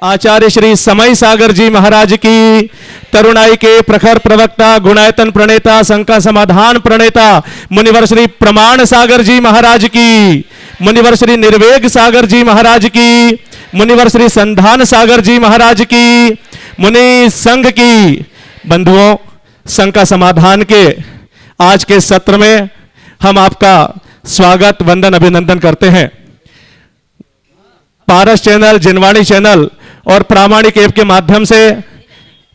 आचार्य श्री समय सागर जी महाराज की, तरुणाई के प्रखर प्रवक्ता, गुणायतन प्रणेता, शंका समाधान प्रणेता मुनिवर श्री प्रमाण सागर जी महाराज की, मुनिवर श्री निर्वेग सागर जी महाराज की, मुनिवर श्री संधान सागर जी महाराज की, मुनि संघ की बंधुओं, शंका समाधान के आज के सत्र में हम आपका स्वागत, वंदन, अभिनंदन करते हैं। पारस चैनल, जिनवाणी चैनल और प्रामाणिक ऐप के माध्यम से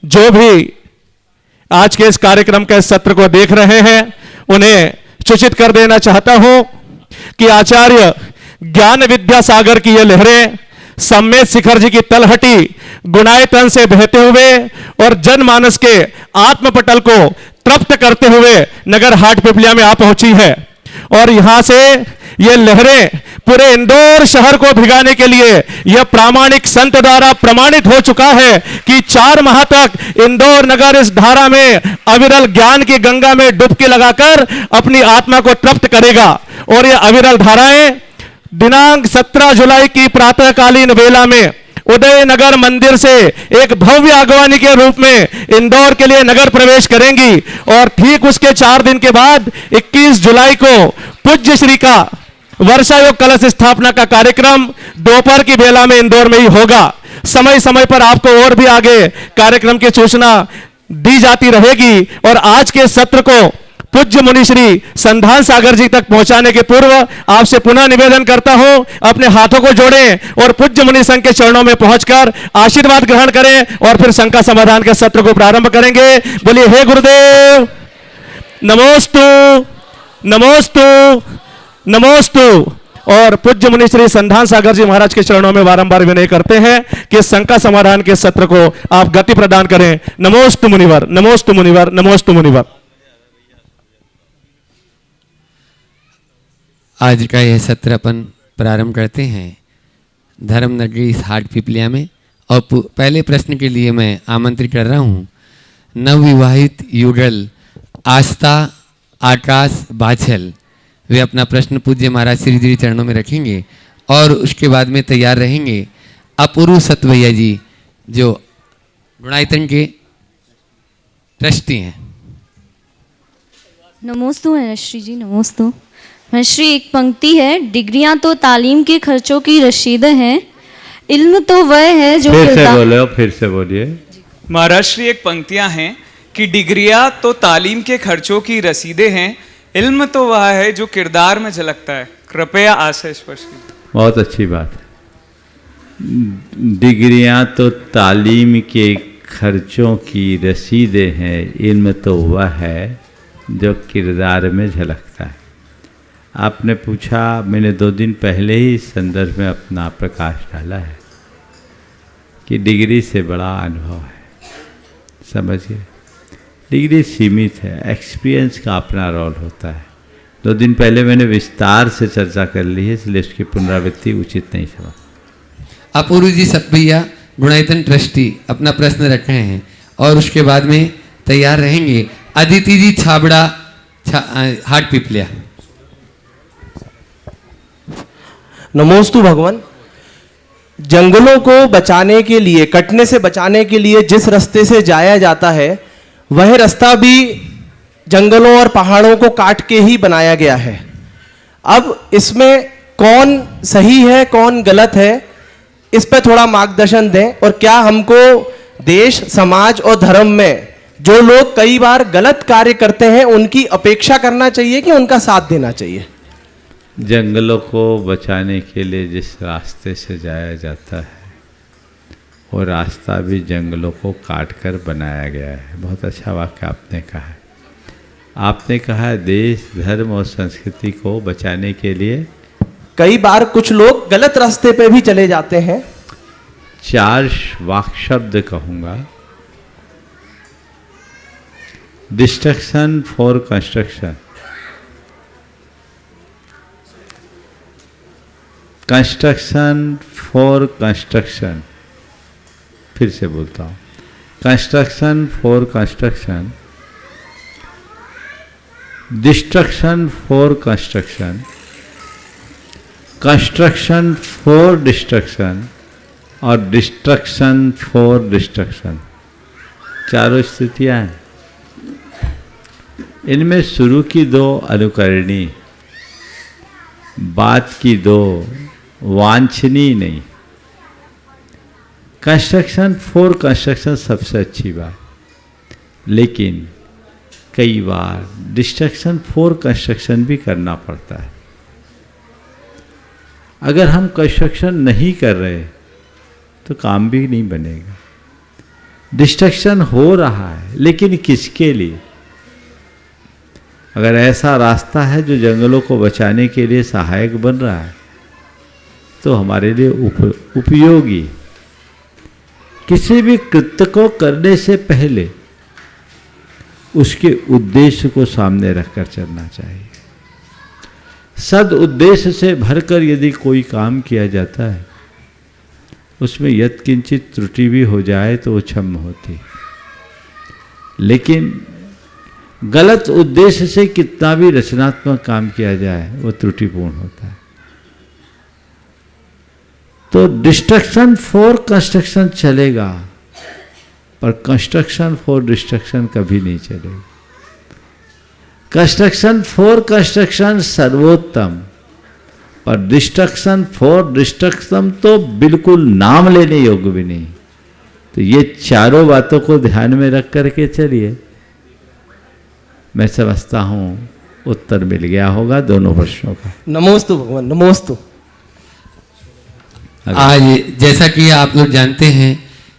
जो भी आज के इस कार्यक्रम के सत्र को देख रहे हैं, उन्हें सूचित कर देना चाहता हूं कि आचार्य ज्ञान विद्या सागर की ये लहरें सम्मेद शिखर जी की तलहटी गुणायतन से बहते हुए और जनमानस के आत्मपटल को तृप्त करते हुए नगर हाट पिपलिया में आ पहुंची है। और यहां से ये लहरें पूरे इंदौर शहर को भिगाने के लिए यह प्रामाणिक संत द्वारा प्रमाणित हो चुका है कि 4 माह तक इंदौर नगर इस धारा में अविरल ज्ञान की गंगा में डुबकी लगाकर अपनी आत्मा को तृप्त करेगा। और ये अविरल धाराएं दिनांक 17 जुलाई की प्रातःकालीन वेला में उदयनगर मंदिर से एक भव्य आगवानी के रूप में इंदौर के लिए नगर प्रवेश करेंगी। और ठीक उसके 4 दिन के बाद 21 जुलाई को पूज्य श्री का वर्षा योग कलश स्थापना का कार्यक्रम दोपहर की बेला में इंदौर में ही होगा। समय समय पर आपको और भी आगे कार्यक्रम की सूचना दी जाती रहेगी। और आज के सत्र को पूज्य मुनि श्री संधान सागर जी तक पहुंचाने के पूर्व आपसे पुनः निवेदन करता हूं, अपने हाथों को जोड़ें और पूज्य मुनि संघ के चरणों में पहुंचकर आशीर्वाद ग्रहण करें और फिर शंका समाधान के सत्र को प्रारंभ करेंगे। बोलिए हे गुरुदेव, नमोस्तु नमोस्तु नमोस्तु। और पूज्य मुनि श्री संधान सागर जी महाराज के चरणों में बारंबार विनय करते हैं कि शंका समाधान के सत्र को आप गति प्रदान करें। नमोस्तु मुनिवर, नमोस्तु मुनिवर, नमोस्तु मुनिवर। आज का यह सत्र अपन प्रारंभ करते हैं धर्म नगरी हाट पिपलिया में। और पहले प्रश्न के लिए मैं आमंत्रित कर रहा हूँ नवविवाहित युगल आस्था आकाश बाछल, वे अपना प्रश्न पूज्य महाराज श्री जी चरणों में रखेंगे और उसके बाद में तैयार रहेंगे अपूर्व सतभैया जी जो गुणायतन के ट्रस्टी हैं। नमोस्तु श्री जी, नमोस्तु। श्री एक पंक्ति है, डिग्रियां तो तालीम के खर्चों की रसीदें हैं, इल्म तो वह है जो फिर से बोलिए। महाराज श्री एक पंक्तियां हैं कि डिग्रियां तो तालीम के खर्चों की रसीदें हैं, इल्म तो वह है जो किरदार में झलकता है। कृपया आशय स्पर्श कीजिए। बहुत अच्छी बात है। डिग्रियां तो तालीम के खर्चों की रसीदें हैं, इल्म तो वह है जो किरदार में झलकता है। आपने पूछा, मैंने 2 दिन पहले ही इस संदर्भ में अपना प्रकाश डाला है कि डिग्री से बड़ा अनुभव है। समझिए, डिग्री सीमित है, एक्सपीरियंस का अपना रोल होता है। 2 दिन पहले मैंने विस्तार से चर्चा कर ली है, इसलिए उसकी पुनरावृत्ति उचित नहीं समझ। अपूर्व जी सतभैया गुणायतन ट्रस्टी अपना प्रश्न रख रहे हैं और उसके बाद में तैयार रहेंगे अदिति जी छाबड़ा हाट पिपलिया। नमोस्तु भगवान। जंगलों को बचाने के लिए, कटने से बचाने के लिए जिस रास्ते से जाया जाता है, वह रास्ता भी जंगलों और पहाड़ों को काट के ही बनाया गया है। अब इसमें कौन सही है, कौन गलत है, इस पर थोड़ा मार्गदर्शन दें। और क्या हमको देश, समाज और धर्म में जो लोग कई बार गलत कार्य करते हैं, उनकी अपेक्षा करना चाहिए कि उनका साथ देना चाहिए? जंगलों को बचाने के लिए जिस रास्ते से जाया जाता है, वो रास्ता भी जंगलों को काट कर बनाया गया है। बहुत अच्छा वाक्य आपने कहा है। आपने कहा देश, धर्म और संस्कृति को बचाने के लिए कई बार कुछ लोग गलत रास्ते पे भी चले जाते हैं। 4 वाक शब्द कहूँगा। Destruction for construction, construction for construction. फिर से बोलता हूँ, construction for construction, destruction for construction, construction for destruction, और डिस्ट्रक्शन फॉर डिस्ट्रक्शन, चारों स्थितियां हैं। इनमें शुरू की दो अनुकरणीय, बात की दो वांछनीय नहीं। कंस्ट्रक्शन फॉर कंस्ट्रक्शन सबसे अच्छी बात, लेकिन कई बार डिस्ट्रक्शन फॉर कंस्ट्रक्शन भी करना पड़ता है। अगर हम कंस्ट्रक्शन नहीं कर रहे तो काम भी नहीं बनेगा। डिस्ट्रक्शन हो रहा है, लेकिन किसके लिए? अगर ऐसा रास्ता है जो जंगलों को बचाने के लिए सहायक बन रहा है तो हमारे लिए उपयोगी। किसी भी कृत्य को करने से पहले उसके उद्देश्य को सामने रखकर चलना चाहिए। सद उद्देश्य से भरकर यदि कोई काम किया जाता है, उसमें यत्किंचित त्रुटि भी हो जाए तो वो क्षम्य होती, लेकिन गलत उद्देश्य से कितना भी रचनात्मक काम किया जाए वो त्रुटिपूर्ण होता है। तो डिस्ट्रक्शन फॉर कंस्ट्रक्शन चलेगा, पर कंस्ट्रक्शन फॉर डिस्ट्रक्शन कभी नहीं चलेगा। कंस्ट्रक्शन फॉर कंस्ट्रक्शन सर्वोत्तम, पर डिस्ट्रक्शन फॉर डिस्ट्रक्शन तो बिल्कुल नाम लेने योग्य भी नहीं। तो ये चारों बातों को ध्यान में रख करके चलिए। मैं समझता हूं उत्तर मिल गया होगा दोनों प्रश्नों का। नमोस्तु भगवान, नमोस्तु। आज जैसा कि आप लोग जानते हैं,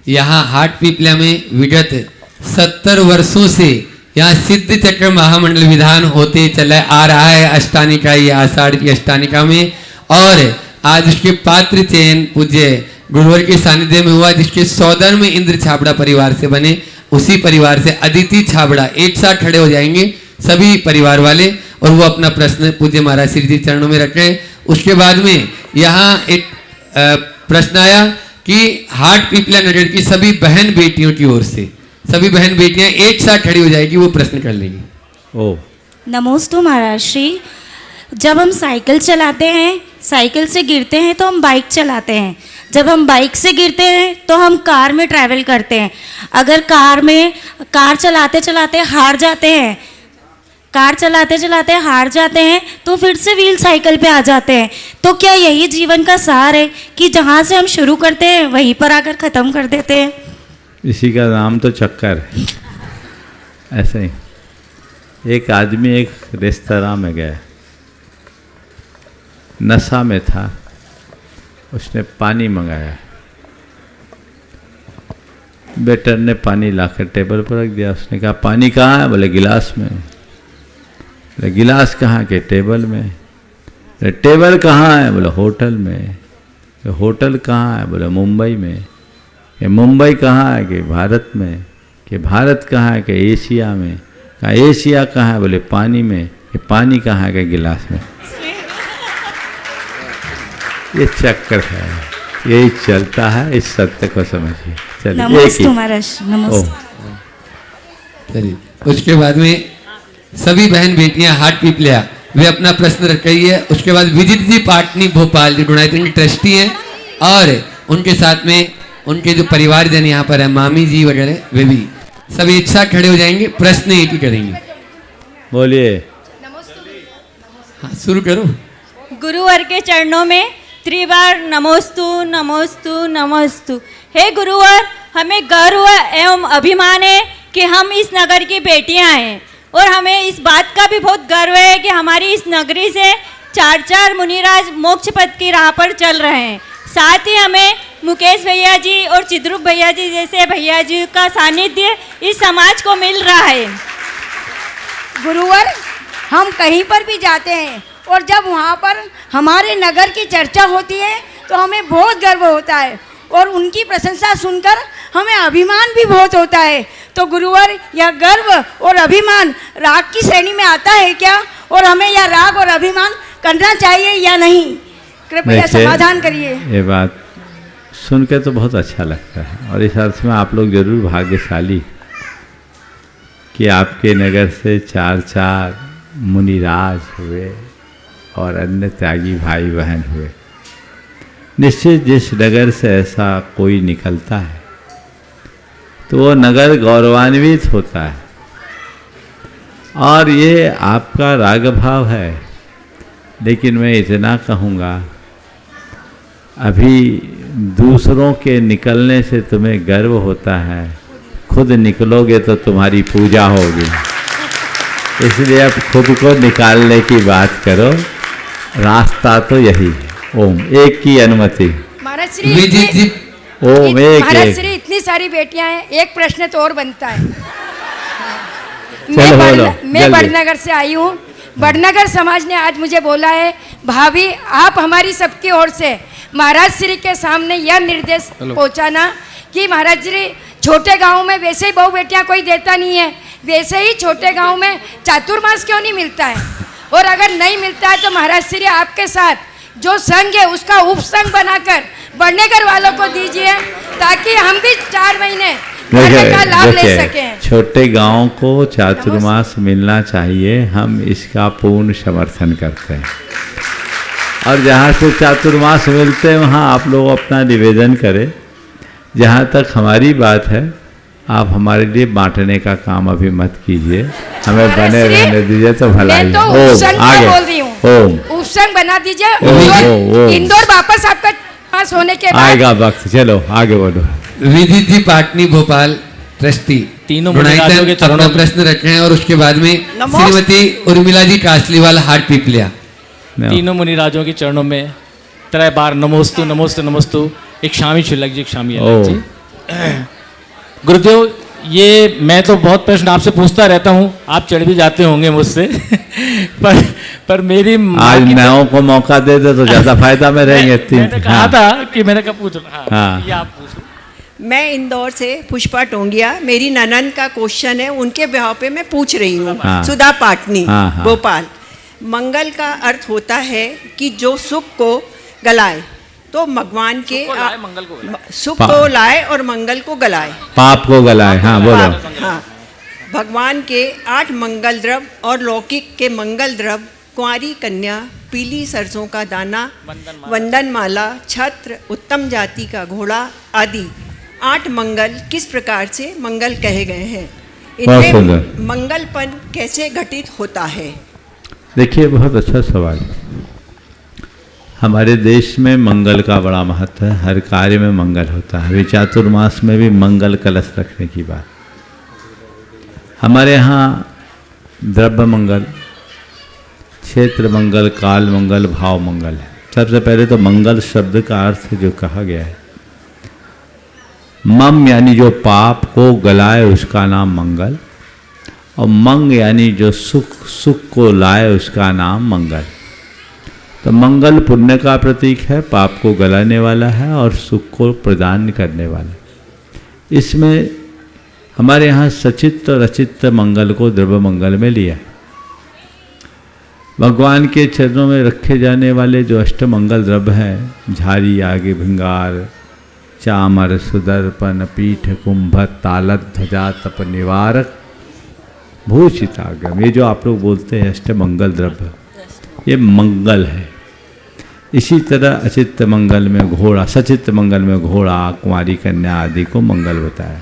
यहाँ हाटपिपल्या में विगत 70 वर्षों से यहाँ सिद्ध चक्र महामंडल विधान होते चला आ रहा है अष्टानिका, ये आषाढ़ की अष्टानिका में। और आज उसके पात्र चयन पूज्य गुरुवर के सानिध्य में हुआ, जिसके सौदर में इंद्र छाबड़ा परिवार से बने। उसी परिवार से अदिति छाबड़ा एक साथ खड़े हो जाएंगे सभी परिवार वाले, और वो अपना प्रश्न पूज्य महाराज श्री जी चरणों में रखें। उसके बाद में यहाँ एक प्रश्न आया कि हाटपिपल्या नगर की सभी बहन बेटियों की ओर से, सभी बहन बेटियां एक साथ खड़ी हो जाएगी, वो प्रश्न कर लेंगी। ओ नमोस्तु महाराज श्री। जब हम साइकिल चलाते हैं, साइकिल से गिरते हैं तो हम बाइक चलाते हैं। जब हम बाइक से गिरते हैं तो हम कार में ट्रैवल करते हैं। अगर कार चलाते चलाते हार जाते हैं तो फिर से व्हील साइकिल पे आ जाते हैं। तो क्या यही जीवन का सार है कि जहाँ से हम शुरू करते हैं वहीं पर आकर ख़त्म कर देते हैं? इसी का नाम तो चक्कर है। ऐसे ही एक आदमी एक रेस्तरां में गया, नशा में था, उसने पानी मंगाया। वेटर ने पानी लाकर टेबल पर रख दिया। उसने कहा पानी कहाँ है? बोले गिलास में। बोले गिलास कहाँ के? टेबल में। बोले टेबल कहाँ है? बोले होटल में। होटल कहाँ है? बोले मुंबई में। कि मुंबई कहाँ है? कि भारत में। कि भारत कहाँ है? कि एशिया में। कहा एशिया कहाँ है? बोले पानी में। कि पानी कहाँ है? कि गिलास में। ये चक्कर है, यही चलता है। इस सत्य को समझिए। चलिए नमस्ते महाराज, नमस्ते। चलिए उसके बाद में सभी बहन बेटियां हाटपिपल्या वे अपना प्रश्न रख रही है। उसके बाद विजित जी पाटनी भोपाल जो गुणायतन की ट्रस्टी हैं, और उनके साथ में उनके जो परिवारजन यहाँ पर है, मामी जी वगैरह, वे भी सभी एक साथ खड़े हो जाएंगे, प्रश्न एक ही करेंगे। बोलिए। हाँ शुरू करो। गुरुवर के चरणों में त्रिबार नमोस्तु नमोस्तु नमोस्तु। हे गुरुवर, हमें गर्व एवं अभिमान है कि हम इस नगर की बेटियां हैं, और हमें इस बात का भी बहुत गर्व है कि हमारी इस नगरी से 4 मुनिराज मोक्ष पद की राह पर चल रहे हैं। साथ ही हमें मुकेश भैया जी और चिद्रूप भैया जी जैसे भैया जी का सानिध्य इस समाज को मिल रहा है। गुरुवर, हम कहीं पर भी जाते हैं और जब वहाँ पर हमारे नगर की चर्चा होती है तो हमें बहुत गर्व होता है, और उनकी प्रशंसा सुनकर हमें अभिमान भी बहुत होता है। तो गुरुवर, यह गर्व और अभिमान राग की श्रेणी में आता है क्या, और हमें यह राग और अभिमान करना चाहिए या नहीं? कृपया समाधान करिए। ये बात सुन के तो बहुत अच्छा लगता है, और इस अर्थ में आप लोग जरूर भाग्यशाली कि आपके नगर से 4 मुनिराज हुए और अन्य त्यागी भाई बहन हुए। निश्चित जिस नगर से ऐसा कोई निकलता है तो वो नगर गौरवान्वित होता है। और ये आपका राग भाव है, लेकिन मैं इतना कहूँगा, अभी दूसरों के निकलने से तुम्हें गर्व होता है, खुद निकलोगे तो तुम्हारी पूजा होगी। इसलिए अब खुद को निकालने की बात करो, रास्ता तो यही है। ओम एक की अनुमति। महाराज श्री विजित जी ओम एक महाराज एक। श्री इतनी सारी बेटियां हैं, एक प्रश्न तो और बनता है। चलो बोलो, मैं जल्दी। बड़नगर से आई हूँ। बड़नगर समाज ने आज मुझे बोला है, भाभी आप हमारी सबकी ओर से महाराज श्री के सामने यह निर्देश पहुंचाना कि महाराज श्री छोटे गांव में वैसे ही बहु बेटियां कोई देता नहीं है, वैसे ही छोटे गांव में चातुर्मास क्यों नहीं मिलता है, और अगर नहीं मिलता है तो महाराज श्री आपके साथ जो संघ है उसका उपसंघ बनाकर बड़नगर वालों को दीजिए, ताकि हम भी 4 महीने घाटे का लाभ ले सकें। छोटे गांव को चातुर्मास मिलना चाहिए, हम इसका पूर्ण समर्थन करते हैं। और जहाँ से चातुर्मास मिलते हैं वहाँ आप लोग अपना निवेदन करें। जहाँ तक हमारी बात है, आप हमारे लिए बांटने का काम अभी मत कीजिए, हमें बने रहने दीजिए तो भला ही। मैं तो ओम उपसंघ का आगे बोल रही हूँ, ओम उपसंघ बना दीजिए। ओम। इंदौर वापस आपका पास होने के बाद आएगा वक्त। चलो आगे बोलो। विदित जी पाटनी भोपाल ट्रस्टी तीनों गुणाईतन मुनिराजों के चरणों अपना में- प्रश्न रखे हैं, और उसके बाद में श्रीमती उर्मिला जी कासलीवाल हाट पिपलिया। तीनों मुनिराजों के चरणों में 3 बार नमोस्तु नमोस्तु नमोस्तु। एक शामी छिलक जी, एक शामी अलग जी। गुरुदेव, ये मैं तो बहुत प्रश्न आपसे पूछता रहता हूँ, आप चढ़ भी जाते होंगे मुझसे पर मेरी माँ आज की- नयों को मौका दे दे तो ज्यादा फायदा में रहेंगे। मैंने कहा था कि मैंने कहा पूछ हाँ, हाँ। ये आप पूछो। मैं इंदौर से पुष्पा टोंगिया, मेरी ननन का क्वेश्चन है, उनके बिहाव पे मैं पूछ रही हूँ। हाँ। सुधा पाटनी, हाँ, हाँ। भोपाल। मंगल का अर्थ होता है कि जो सुख को गलाए, तो भगवान के सुख को लाए, मंगल को गलाए। सुख को लाए और मंगल को गलाए। पाप को गलाए। हाँ बोलो। हाँ, भगवान के 8 मंगल द्रव्य और लौकिक के मंगल द्रव्य कुंवारी कन्या, पीली सरसों का दाना, वंदनमाला, छत्र, उत्तम जाति का घोड़ा आदि 8 मंगल किस प्रकार से मंगल कहे गए हैं? बहुत इनमें सुंदर। मंगलपन कैसे घटित होता है? देखिए, बहुत अच्छा सवाल। हमारे देश में मंगल का बड़ा महत्व है, हर कार्य में मंगल होता है। अभी चातुर्मास में भी मंगल कलश रखने की बात। हमारे यहाँ द्रव्य मंगल, क्षेत्र मंगल, काल मंगल, भाव मंगल है। सबसे पहले तो मंगल शब्द का अर्थ जो कहा गया है, मम यानी जो पाप को गलाए उसका नाम मंगल, और मंग यानी जो सुख, सुख को लाए उसका नाम मंगल। तो मंगल पुण्य का प्रतीक है, पाप को गलाने वाला है और सुख को प्रदान करने वाला। इसमें हमारे यहाँ सचित्त और अचित्त मंगल को द्रव्य मंगल में लिया है। भगवान के चरणों में रखे जाने वाले जो अष्टमंगल द्रव्य हैं, झारी, आगे, भिंगार, चामर, सुदर्पण, पीठ, कुंभ, तालत, ध्वजा, तप निवारक, भूषितागम, ये जो आप लोग बोलते हैं अष्टमंगल द्रव्य, ये मंगल है। इसी तरह अचित्त मंगल में घोड़ा, सचित्त मंगल में घोड़ा, कुंवारी कन्या आदि को मंगल बताया।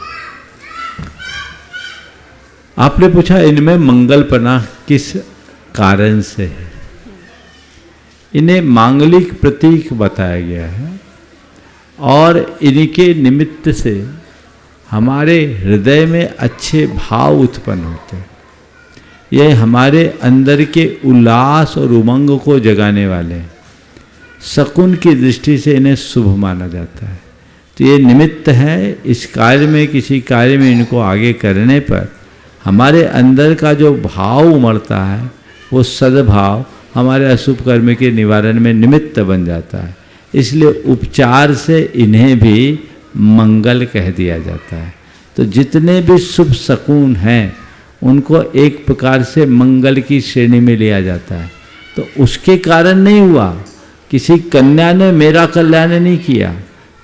आपने पूछा इनमें मंगलपना किस कारण से है? इन्हें मांगलिक प्रतीक बताया गया है, और इनके निमित्त से हमारे हृदय में अच्छे भाव उत्पन्न होते हैं। ये हमारे अंदर के उल्लास और उमंग को जगाने वाले हैं। शकुन की दृष्टि से इन्हें शुभ माना जाता है। तो ये निमित्त है, इस कार्य में, किसी कार्य में इनको आगे करने पर हमारे अंदर का जो भाव उमड़ता है, वो सद्भाव हमारे अशुभ कर्म के निवारण में निमित्त बन जाता है। इसलिए उपचार से इन्हें भी मंगल कह दिया जाता है। तो जितने भी शुभ शकुन हैं उनको एक प्रकार से मंगल की श्रेणी में लिया जाता है। तो उसके कारण नहीं हुआ, किसी कन्या ने मेरा कल्याण नहीं किया,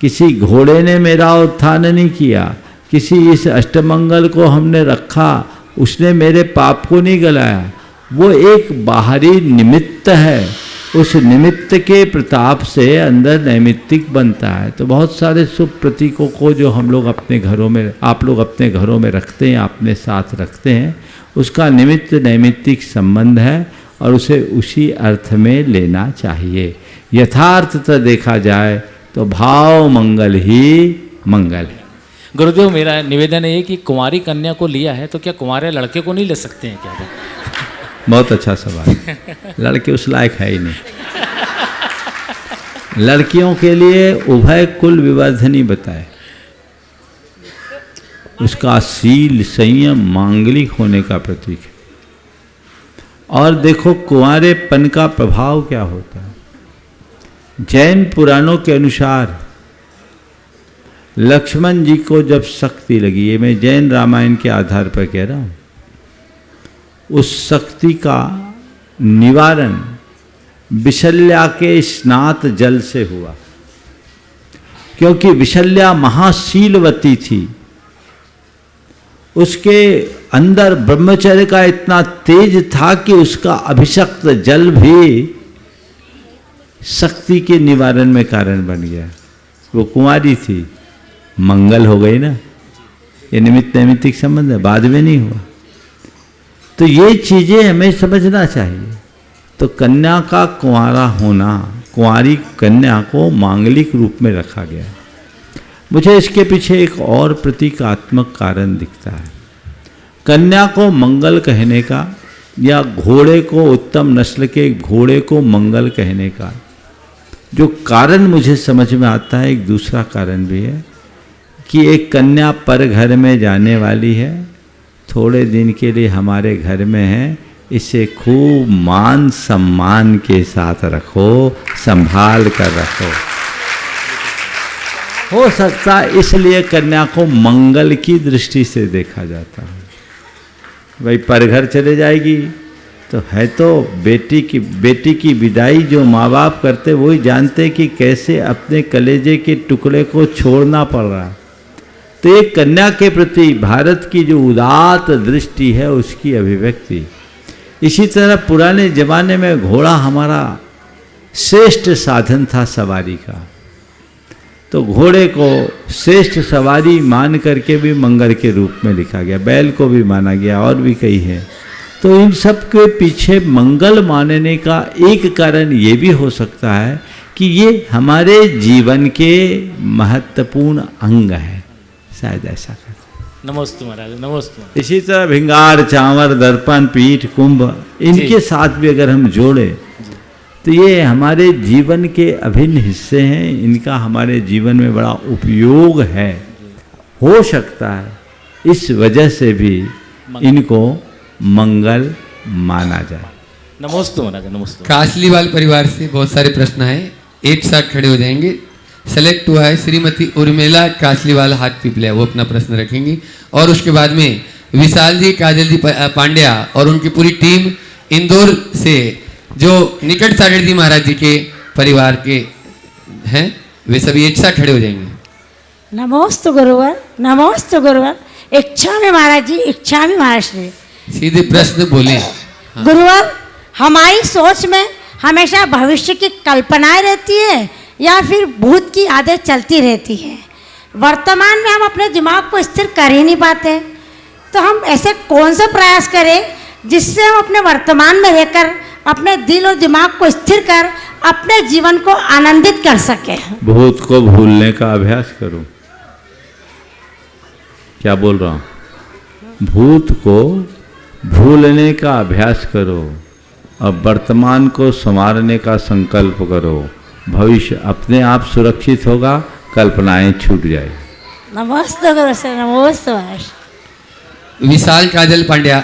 किसी घोड़े ने मेरा उत्थान नहीं किया, किसी इस अष्टमंगल को हमने रखा उसने मेरे पाप को नहीं गलाया। वो एक बाहरी निमित्त है, उस निमित्त के प्रताप से अंदर नैमित्तिक बनता है। तो बहुत सारे शुभ प्रतीकों को जो हम लोग अपने घरों में, आप लोग अपने घरों में रखते हैं, अपने साथ रखते हैं, उसका निमित्त नैमित्तिक संबंध है और उसे उसी अर्थ में लेना चाहिए। यथार्थतः देखा जाए तो भाव मंगल ही मंगल है। गुरुदेव, मेरा निवेदन है कि कुंवारी कन्या को लिया है तो क्या कुंवारे लड़के को नहीं ले सकते हैं क्या? बहुत अच्छा सवाल। लड़के उस लायक है ही नहीं। लड़कियों के लिए उभय कुल विवर्धनी बताए, उसका शील संयम मांगलिक होने का प्रतीक है। और देखो कुंवारेपन का प्रभाव क्या होता है। जैन पुराणों के अनुसार लक्ष्मण जी को जब शक्ति लगी, ये मैं जैन रामायण के आधार पर कह रहा हूँ, उस शक्ति का निवारण विशल्या के स्नात जल से हुआ, क्योंकि विशल्या महाशीलवती थी। उसके अंदर ब्रह्मचर्य का इतना तेज था कि उसका अभिषक्त जल भी शक्ति के निवारण में कारण बन गया। वो कुंवारी थी, मंगल हो गई ना। ये निमित्त नैमित्तिक संबंध है, बाद में नहीं हुआ। तो ये चीजें हमें समझना चाहिए। तो कन्या का कुंवारा होना, कुंवारी कन्या को मांगलिक रूप में रखा गया। मुझे इसके पीछे एक और प्रतीकात्मक कारण दिखता है। कन्या को मंगल कहने का या घोड़े को, उत्तम नस्ल के घोड़े को मंगल कहने का जो कारण मुझे समझ में आता है, एक दूसरा कारण भी है कि एक कन्या पर घर में जाने वाली है, थोड़े दिन के लिए हमारे घर में है, इसे खूब मान सम्मान के साथ रखो, संभाल कर रखो। हो सकता है इसलिए कन्या को मंगल की दृष्टि से देखा जाता है। भाई पर घर चले जाएगी तो है, तो बेटी की विदाई जो माँ बाप करते वही जानते कि कैसे अपने कलेजे के टुकड़े को छोड़ना पड़ रहा है। तो एक कन्या के प्रति भारत की जो उदात्त दृष्टि है उसकी अभिव्यक्ति। इसी तरह पुराने जमाने में घोड़ा हमारा श्रेष्ठ साधन था सवारी का, तो घोड़े को श्रेष्ठ सवारी मान करके भी मंगल के रूप में लिखा गया, बैल को भी माना गया, और भी कई है। तो इन सब के पीछे मंगल मानने का एक कारण ये भी हो सकता है कि ये हमारे जीवन के महत्वपूर्ण अंग है, शायद ऐसा करते। नमस्ते महाराज, नमस्ते। इसी तरह भिंगार, चांवर, दर्पण, पीठ, कुंभ, इनके साथ भी अगर हम जोड़े तो ये हमारे जीवन के अभिन्न हिस्से हैं। इनका हमारे जीवन में बड़ा उपयोग है। हो सकता है इस वजह से भी इनको मंगल माना जाए। नमस्ते महाराज, नमस्ते। कासलीवाल परिवार से बहुत सारे प्रश्न हैं, एक साथ खड़े हो जाएंगे। सेलेक्ट हुआ है श्रीमती उर्मिला कासलीवाल हाथ पिपलिया, वो अपना प्रश्न रखेंगी। और उसके बाद में विशाल जी, काजल जी पांड्या और उनकी पूरी टीम इंदौर से, जो निकट सागर जी महाराज जी के परिवार के हैं, वे सभी एक साथ खड़े हो जाएंगे। नमोस्तु गुरुवर, नमोस्तु गुरुवर। इच्छा में महाराज जी, इच्छा में महाराज जी। सीधे प्रश्न बोले। हाँ। गुरुवर, हमारी सोच में हमेशा भविष्य की कल्पनाएं रहती है या फिर भूत की आदत चलती रहती है। वर्तमान में हम अपने दिमाग को स्थिर कर ही नहीं पाते, तो हम ऐसे कौन सा प्रयास करें जिससे हम अपने वर्तमान में रहकर अपने दिल और दिमाग को स्थिर कर अपने जीवन को आनंदित कर सके। भूत को भूलने का अभ्यास करो। क्या बोल रहा हूं? भूत को भूलने का अभ्यास करो और वर्तमान को संवारने का संकल्प करो। भविष्य अपने आप सुरक्षित होगा, कल्पनाएं छूट जाएगी। नमस्ते गुरु से, नमस्ते। विशाल काजल पांड्या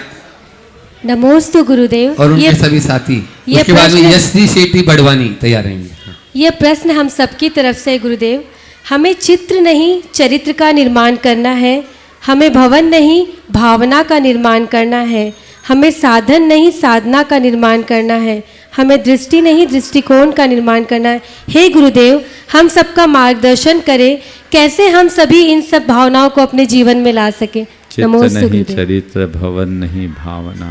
नमोस्तु गुरुदेव। और उनके सभी साथी। उसके बाद में यशदी सेठी बड़वानी तैयार रहेंगे। ये प्रश्न हम सबकी तरफ से गुरुदेव। हमें चित्र नहीं चरित्र का निर्माण करना है, हमें भवन नहीं भावना का निर्माण करना है, हमें साधन नहीं साधना का निर्माण करना है, हमें दृष्टि नहीं दृष्टिकोण का निर्माण करना है। हे गुरुदेव, हम सबका मार्गदर्शन करें, कैसे हम सभी इन सब भावनाओं को अपने जीवन में ला सकें। चित्त नहीं चरित्र, भवन नहीं भावना,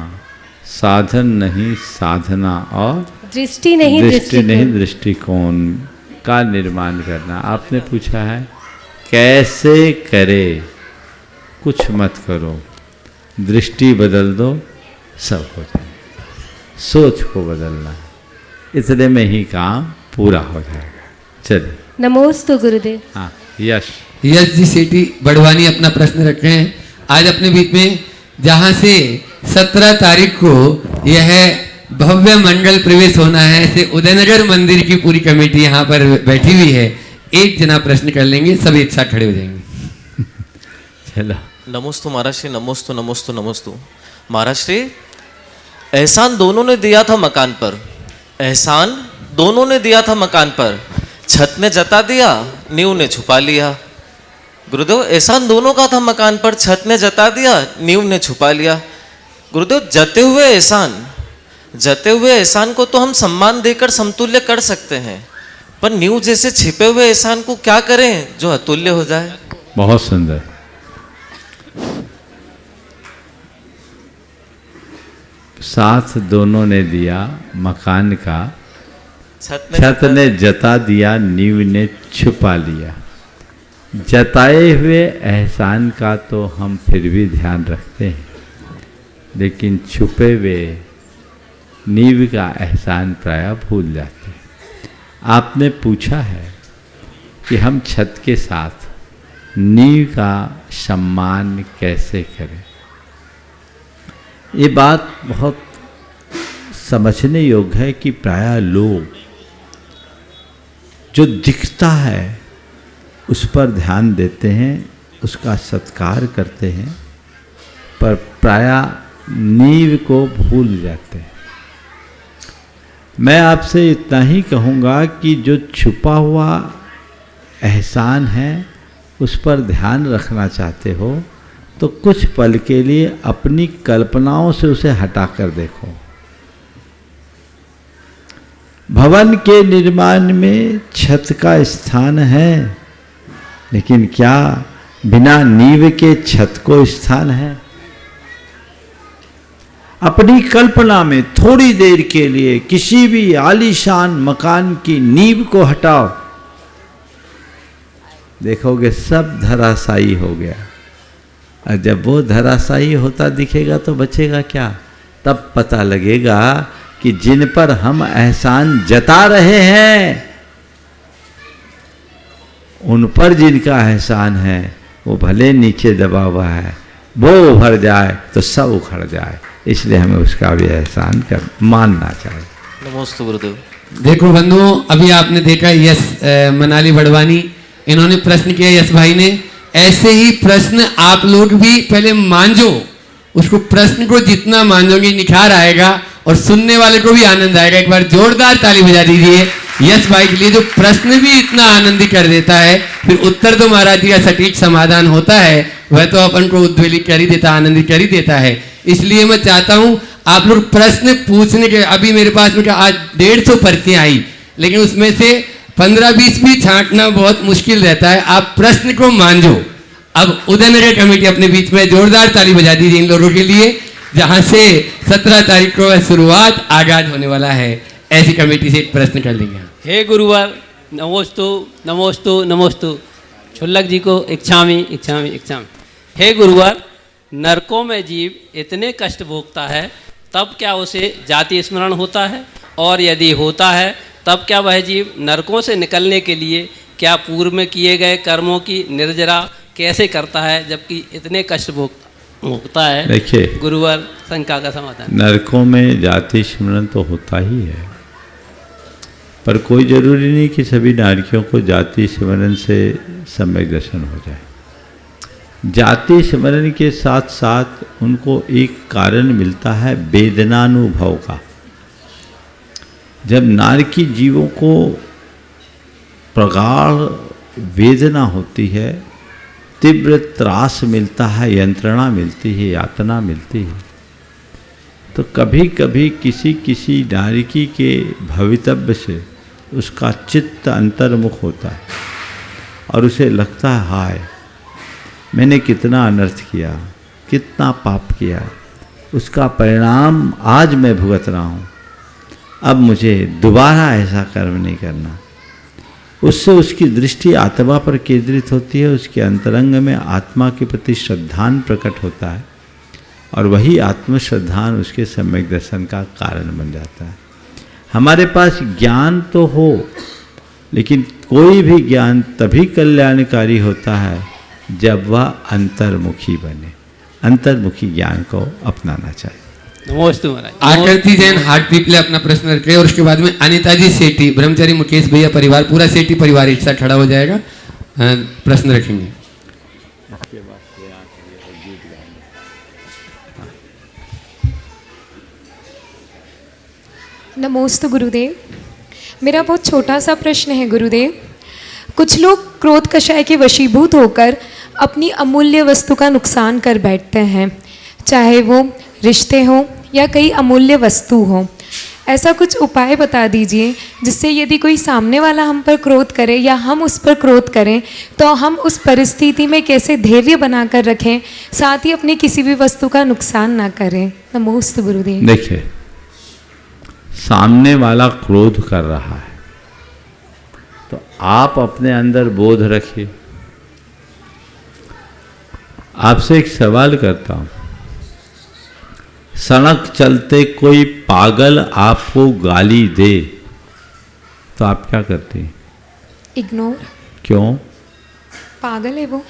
साधन नहीं साधना और दृष्टि नहीं दृष्टि नहीं दृष्टिकोण का निर्माण करना। आपने पूछा है कैसे करे, कुछ मत करो, दृष्टि बदल दो, सब हो जाए। सोच को बदलना है, इतने में ही काम पूरा हो जाएगा। चलिए नमोस्तु गुरुदेव। हाँ यश जी सेठी बड़वानी अपना प्रश्न रख रहे हैं आज अपने बीच में, जहां से 17 तारीख को यह भव्य मंडल प्रवेश होना है, ऐसे उदयनगर मंदिर की पूरी कमेटी यहाँ पर बैठी हुई है। एक जना प्रश्न कर लेंगे, सब एक साथ खड़े हो जाएंगे। चलो नमोस्तु महाराज श्री, नमोस्तु नमोस्तु नमोस्तु महाराज श्री। एहसान दोनों ने दिया था मकान पर, एहसान दोनों ने दिया था मकान पर, छत ने जता दिया, नींव ने छुपा लिया। गुरुदेव एहसान दोनों का था मकान पर, छत ने जता दिया, नींव ने छुपा लिया। गुरुदेव जते हुए एहसान को तो हम सम्मान देकर समतुल्य कर सकते हैं, पर नींव जैसे छिपे हुए एहसान को क्या करें जो अतुल्य हो जाए। बहुत सुंदर। साथ दोनों ने दिया मकान का, छत ने जता दिया, नींव ने छुपा लिया। जताए हुए एहसान का तो हम फिर भी ध्यान रखते हैं, लेकिन छुपे हुए नींव का एहसान प्रायः भूल जाते हैं। आपने पूछा है कि हम छत के साथ नींव का सम्मान कैसे करें। ये बात बहुत समझने योग्य है कि प्रायः लोग जो दिखता है उस पर ध्यान देते हैं, उसका सत्कार करते हैं, पर प्रायः नींव को भूल जाते हैं। मैं आपसे इतना ही कहूँगा कि जो छुपा हुआ एहसान है उस पर ध्यान रखना चाहते हो तो कुछ पल के लिए अपनी कल्पनाओं से उसे हटाकर देखो। भवन के निर्माण में छत का स्थान है, लेकिन क्या बिना नींव के छत को स्थान है? अपनी कल्पना में थोड़ी देर के लिए किसी भी आलीशान मकान की नींव को हटाओ, देखोगे सब धराशायी हो गया। और जब वो धराशायी होता दिखेगा तो बचेगा क्या? तब पता लगेगा कि जिन पर हम एहसान जता रहे हैं उन पर जिनका एहसान है वो भले नीचे दबा हुआ है, वो उभर जाए तो सब उखड़ जाए। इसलिए हमें उसका भी एहसान कर मानना चाहिए। नमोस्तु गुरुदेव। देखो बंधुओं, अभी आपने देखा यश मनाली बड़वानी, इन्होंने प्रश्न किया यश भाई ने। ऐसे ही प्रश्न आप लोग भी पहले मांझो, उसको प्रश्न को जितना मांझोगे निखार आएगा और सुनने वाले को भी आनंद आएगा। एक बार जोरदार ताली बजा दीजिए यश भाई के लिए, जो प्रश्न भी इतना आनंदित कर देता है, फिर उत्तर तो महाराज जी का सटीक समाधान होता है, वह तो अपन को उद्वेलित कर ही देता, आनंदित कर ही देता है। इसलिए मैं चाहता हूं आप लोग प्रश्न पूछने के, अभी मेरे पास में आज 150 पर्चियां आई, लेकिन उसमें से 15-20 भी छांटना बहुत मुश्किल रहता है। आप प्रश्न को मांझो। अब उदयनगर कमेटी अपने बीच में जोरदार ताली बजा दीजिए इन लोगों के लिए, जहां से 17 तारीख को शुरुआत आगाज होने वाला है। ऐसी कमेटी से एक प्रश्न कर लेंगे। हे गुरुवर, नमोस्तु नमोस्तु नमोस्तु। छुल्लक जी को इच्छामी इच्छामी इच्छामी। हे गुरुवर, नरकों में जीव इतने कष्ट भोगता है, तब क्या उसे जाति स्मरण होता है? और यदि होता है तब क्या वह जीव नरकों से निकलने के लिए क्या पूर्व में किए गए कर्मों की निर्जरा कैसे करता है, जबकि इतने कष्ट भोगता है? देखिए गुरुवर, शंका का समाधान। नरकों में जाति स्मरण तो होता ही है, पर कोई जरूरी नहीं कि सभी नारकियों को जाति स्मरण से सम्यक दर्शन हो जाए। जाति स्मरण के साथ साथ उनको एक कारण मिलता है वेदनानुभव का। जब नारकी जीवों को प्रगाढ़ वेदना होती है, तीव्र त्रास मिलता है, यंत्रणा मिलती है, यातना मिलती है, तो कभी कभी किसी किसी नारिकी के भवितव्य से उसका चित्त अंतर्मुख होता है और उसे लगता है हाय मैंने कितना अनर्थ किया, कितना पाप किया, उसका परिणाम आज मैं भुगत रहा हूँ। अब मुझे दोबारा ऐसा कर्म नहीं करना। उससे उसकी दृष्टि आत्मा पर केंद्रित होती है, उसके अंतरंग में आत्मा के प्रति श्रद्धान प्रकट होता है और वही आत्मश्रद्धान उसके सम्यक दर्शन का कारण बन जाता है। हमारे पास ज्ञान तो हो, लेकिन कोई भी ज्ञान तभी कल्याणकारी होता है जब वह अंतर्मुखी बने। अंतर्मुखी ज्ञान को अपनाना चाहिए। नमस्ते महाराज। आकृति जैन हार्ट पीपले अपना प्रश्न रखे और उसके बाद में अनिता जी सेठी, ब्रह्मचारी मुकेश भैया परिवार, पूरा सेठी परिवार एक साथ खड़ा हो जाएगा, प्रश्न रखेंगे। नमोस्तु गुरुदेव। मेरा बहुत छोटा सा प्रश्न है गुरुदेव। कुछ लोग क्रोध कषाय के वशीभूत होकर अपनी अमूल्य वस्तु का नुकसान कर बैठते हैं, चाहे वो रिश्ते हों या कई अमूल्य वस्तु हो। ऐसा कुछ उपाय बता दीजिए जिससे यदि कोई सामने वाला हम पर क्रोध करे या हम उस पर क्रोध करें तो हम उस परिस्थिति में कैसे धैर्य बनाकर रखें, साथ ही अपनी किसी भी वस्तु का नुकसान ना करें। नमोस्तु गुरुदेव। देखिए, सामने वाला क्रोध कर रहा है तो आप अपने अंदर बोध रखिए। आपसे एक सवाल करता हूं, सड़क चलते कोई पागल आपको गाली दे तो आप क्या करते हैं? इग्नोर। क्यों? पागल है वो।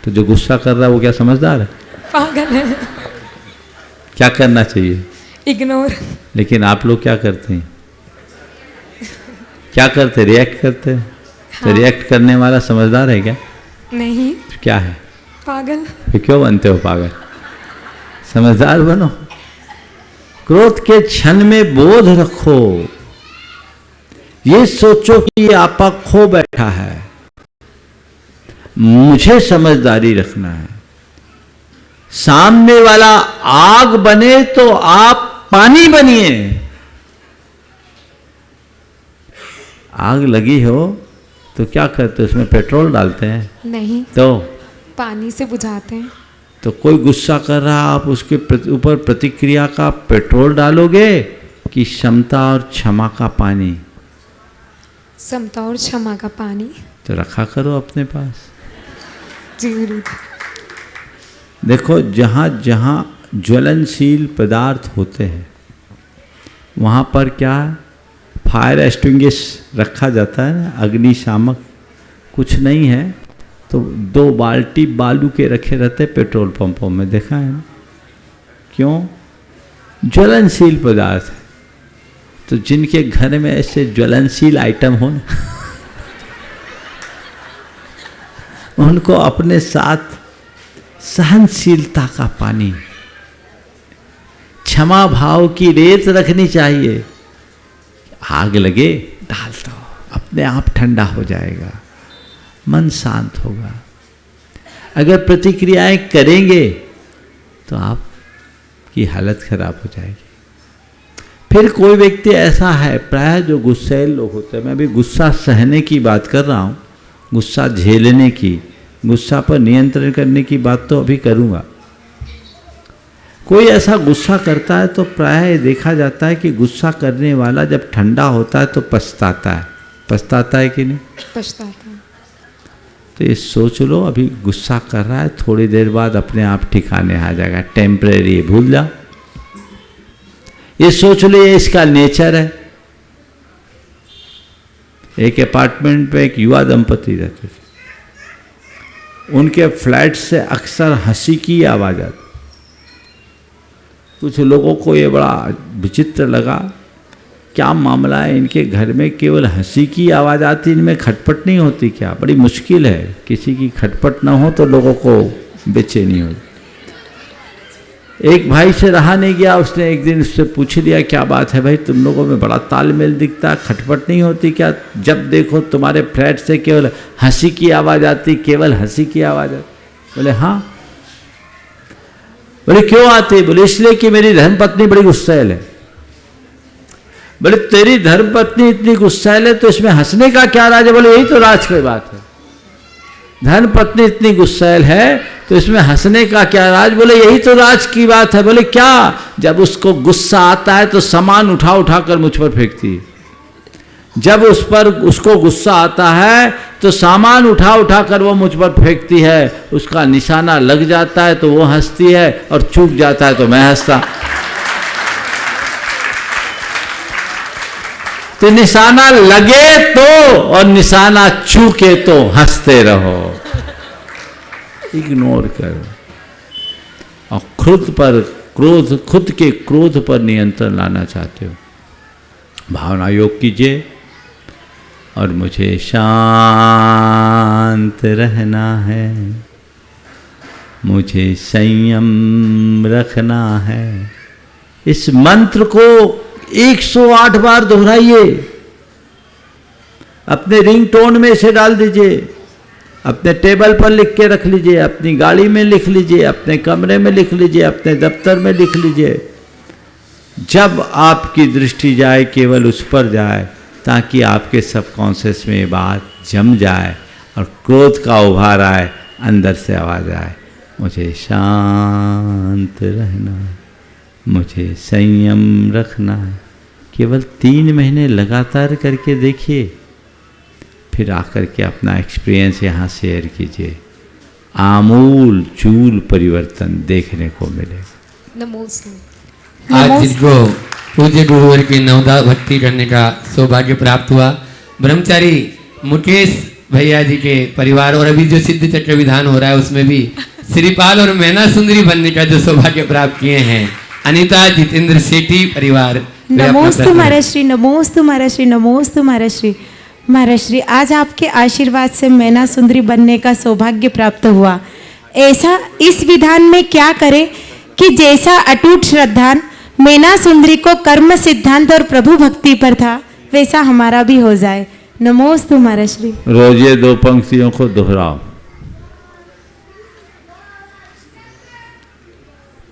तो जो गुस्सा कर रहा है वो क्या समझदार है? पागल है। क्या करना चाहिए? इग्नोर। लेकिन आप लोग क्या करते हैं? क्या करते? रिएक्ट करते हैं। हाँ। तो रिएक्ट करने वाला समझदार है क्या? नहीं। क्या है? पागल। फिर क्यों बनते हो पागल? समझदार बनो। क्रोध के क्षण में बोध रखो, ये सोचो कि ये आपा खो बैठा है, मुझे समझदारी रखना है। सामने वाला आग बने तो आप पानी बनिए। आग लगी हो तो क्या करते? उसमें पेट्रोल डालते हैं? नहीं। तो पानी से बुझाते हैं। तो कोई गुस्सा कर रहा, आप उसके ऊपर प्रतिक्रिया का पेट्रोल डालोगे कि समता और क्षमा का पानी? समता और क्षमा का पानी। तो रखा करो अपने पास। जी गुरु। देखो, जहाँ जहाँ ज्वलनशील पदार्थ होते हैं वहाँ पर क्या फायर एक्सटिंग्विश रखा जाता है ना, अग्निशामक। कुछ नहीं है तो 2 बाल्टी बालू के रखे रहते पेट्रोल पंपों में, देखा है ना? क्यों? ज्वलनशील पदार्थ है। तो जिनके घर में ऐसे ज्वलनशील आइटम हो ना उनको अपने साथ सहनशीलता का पानी, क्षमा भाव की रेत रखनी चाहिए। आग लगे डाल दो, अपने आप ठंडा हो जाएगा, मन शांत होगा। अगर प्रतिक्रियाएं करेंगे तो आपकी हालत खराब हो जाएगी। फिर कोई व्यक्ति ऐसा है, प्राय जो गुस्सैल लोग होते हैं, मैं अभी गुस्सा सहने की बात कर रहा हूँ, गुस्सा झेलने की, गुस्सा पर नियंत्रण करने की बात तो अभी करूँगा। कोई ऐसा गुस्सा करता है तो प्राय देखा जाता है कि गुस्सा करने वाला जब ठंडा होता है तो पछताता है। पछताता है कि नहीं? पछताता है। तो ये सोच लो, अभी गुस्सा कर रहा है, थोड़ी देर बाद अपने आप ठिकाने आ जाएगा, टेम्परेरी, भूल जाओ। ये सोच लो, ये इसका नेचर है। एक अपार्टमेंट पे एक युवा दंपति रहते थे, उनके फ्लैट से अक्सर हंसी की आवाज़ आती। कुछ लोगों को ये बड़ा विचित्र लगा, क्या मामला है, इनके घर में केवल हंसी की आवाज़ आती, इनमें खटपट नहीं होती क्या? बड़ी मुश्किल है, किसी की खटपट ना हो तो लोगों को बेचैनी हो। एक भाई से रहा नहीं गया, उसने एक दिन उससे पूछ लिया, क्या बात है भाई, तुम लोगों में बड़ा तालमेल दिखता है, खटपट नहीं होती क्या? जब देखो तुम्हारे फ्लैट से केवल हंसी की आवाज़ आती, केवल हंसी की आवाज़ आती। बोले हाँ। बोले क्यों आती? बोले इसलिए कि मेरी धर्मपत्नी बड़ी गुस्सैल है। बोले तेरी धर्मपत्नी इतनी गुस्सैल है तो इसमें हंसने का क्या राज है? बोले यही तो राज की बात है। धर्मपत्नी इतनी गुस्सैल है तो इसमें हंसने का क्या राज? बोले यही तो राज की बात है। बोले क्या? जब उसको गुस्सा आता है तो सामान उठा उठा कर मुझ पर फेंकती है। जब उसको गुस्सा आता है तो सामान उठा उठा कर वो मुझ पर फेंकती है। उसका निशाना लग जाता है तो वो हंसती है, और चूक जाता है तो मैं हंसता। तो निशाना लगे तो और निशाना चूके तो हंसते रहो, इग्नोर करो। और खुद के क्रोध पर नियंत्रण लाना चाहते हो, भावना योग कीजिए। और मुझे शांत रहना है, मुझे संयम रखना है। इस मंत्र को 108 बार दोहराइए। अपने रिंगटोन में इसे डाल दीजिए, अपने टेबल पर लिख के रख लीजिए, अपनी गाड़ी में लिख लीजिए, अपने कमरे में लिख लीजिए, अपने दफ्तर में लिख लीजिए। जब आपकी दृष्टि जाए केवल उस पर जाए, ताकि आपके सबकॉन्शियस में ये बात जम जाए और क्रोध का उभार आए, अंदर से आवाज आए, मुझे शांत रहना है, मुझे संयम रखना है। केवल 3 महीने लगातार करके देखिए, फिर आकर के अपना एक्सपीरियंस यहाँ शेयर कीजिए। आमूल चूल परिवर्तन देखने को मिलेगा। आज जिसको पूज्य गुरुवर की नवदा भक्ति करने का सौभाग्य प्राप्त हुआ, ब्रह्मचारी मुकेश भैया जी के परिवार, और अभी जो सिद्ध चक्र विधान हो रहा है उसमें भी श्रीपाल और मैना सुंदरी बनने का जो सौभाग्य प्राप्त किए हैं, अनीता जितेंद्र सेठी परिवार। नमोस्तु महाराज, नमोस्तु महाराज, नमोस्तु महाराज। आज आपके आशीर्वाद से मैना सुंदरी बनने का सौभाग्य प्राप्त हुआ। ऐसा इस विधान में क्या करें कि जैसा अटूट श्रद्धा मैना सुंदरी को कर्म सिद्धांत और प्रभु भक्ति पर था, वैसा हमारा भी हो जाए। नमोस्तु महाराज। रोज ये 2 पंक्तियों को दोहराओ।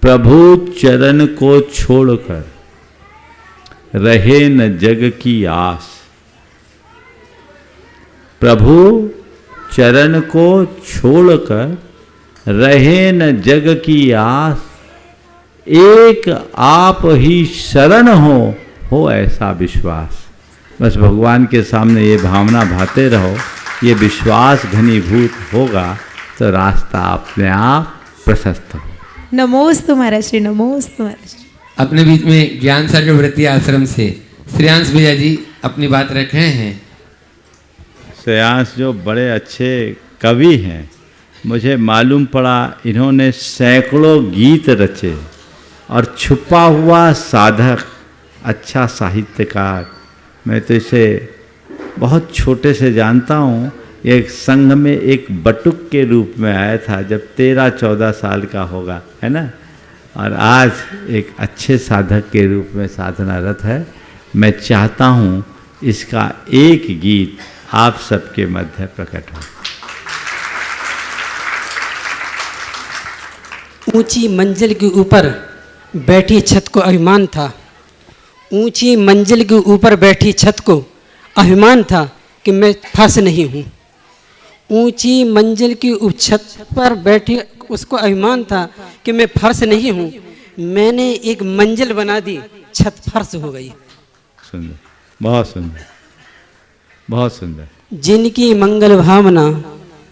प्रभु चरण को छोड़कर रहे न जग की आस। प्रभु चरण को छोड़कर रहे न जग की आस, एक आप ही शरण हो ऐसा विश्वास। बस भगवान के सामने ये भावना भाते रहो, ये विश्वास घनीभूत होगा तो रास्ता अपने आप प्रशस्त हो। नमोस्तु महाराज, नमोस्तु महाराज। अपने बीच में ज्ञान सागर वृत्ति आश्रम से श्रेयांश भैया जी अपनी बात रख रहे हैं। श्रेयांश जो बड़े अच्छे कवि हैं, मुझे मालूम पड़ा इन्होंने सैकड़ों गीत रचे, और छुपा हुआ साधक, अच्छा साहित्यकार। मैं तो इसे बहुत छोटे से जानता हूँ। एक संघ में एक बटुक के रूप में आया था जब 13-14 साल का होगा, है ना, और आज एक अच्छे साधक के रूप में साधनारत है। मैं चाहता हूँ इसका एक गीत आप सबके मध्य प्रकट हो। ऊंची मंजिल के ऊपर बैठी छत को अभिमान था, ऊंची मंजिल के ऊपर बैठी छत को अभिमान था कि मैं फंस नहीं हूँ। ऊंची मंजिल की छत पर बैठी उसको अभिमान था कि मैं फर्श नहीं हूँ। मैंने एक मंजिल बना दी, छत फर्श हो गई। सुंदर, बहुत सुंदर, बहुत सुंदर। जिनकी मंगल भावना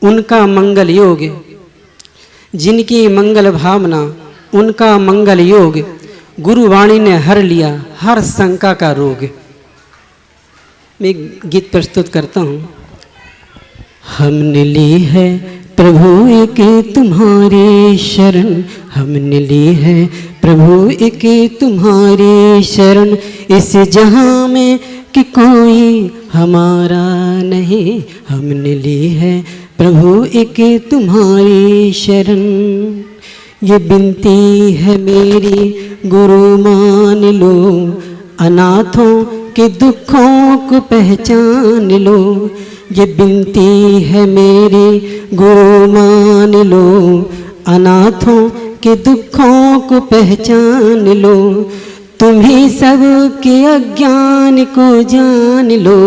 उनका मंगल योग, जिनकी मंगल भावना उनका मंगल योग, गुरुवाणी ने हर लिया हर शंका का रोग। मैं एक गीत प्रस्तुत करता हूँ। हमने ली है प्रभु एक तुम्हारी शरण, हमने ली है प्रभु एक तुम्हारी शरण, इस जहाँ में कि कोई हमारा नहीं, हमने ली है प्रभु एक तुम्हारी शरण। ये बिनती है मेरी गुरु मान लो, अनाथों के दुखों को पहचान लो। ये बिनती है मेरी गुरु मान लो, अनाथों के दुखों को पहचान लो। तुम्ही सब के अज्ञान को जान लो,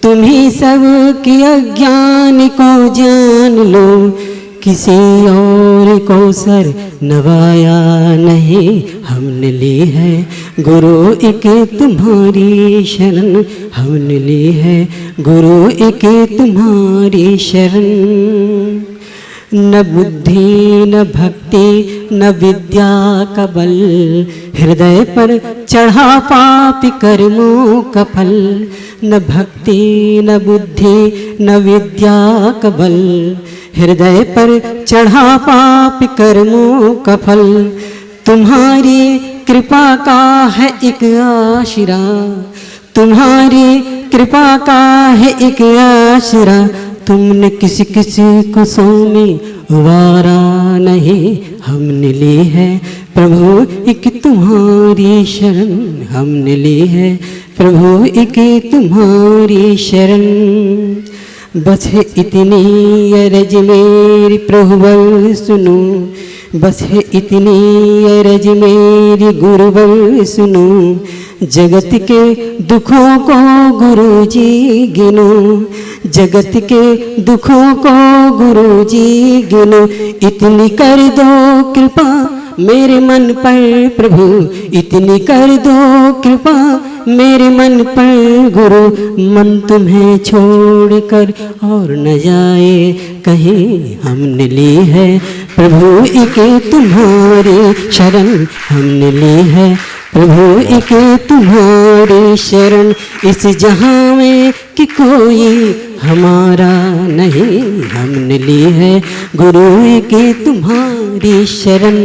तुम्ही सब के अज्ञान को जान लो, किसी और को सर नवाया नहीं, हमने ली है गुरु एक तुम्हारी शरण, हमने ली है गुरु एक तुम्हारी शरण। न बुद्धि न भक्ति न विद्या का बल, हृदय पर चढ़ा पापी कर्मों का फल। न भक्ति न बुद्धि न विद्या का बल, हृदय पर चढ़ा पापी कर्मों का फल। तुम्हारी कृपा का है एक आशीरा, तुम्हारी कृपा का है एक आशीरा। तुमने किसी किसी को स्वामी वारा नहीं, हमने ली है प्रभु एक तुम्हारी शरण, हमने ली है प्रभु एक तुम्हारी शरण। बस है इतनी अरज मेरी प्रभुबल सुनो, बस है इतनी अरज मेरी गुरुबल सुनो। जगत के दुखों को गुरु जी गिनो, जगत के दुखों को गुरु जी गिनो। इतनी कर दो कृपा मेरे मन पर प्रभु, इतनी कर दो कृपा मेरे मन पर गुरु। मन तुम्हें छोड़कर और न जाए कहीं, हमने ली है प्रभु एक तुम्हारी शरण, हमने ली है प्रभु एक तुम्हारी शरण। इस जहां में कि कोई हमारा नहीं, हमने ली है गुरु एक तुम्हारी शरण।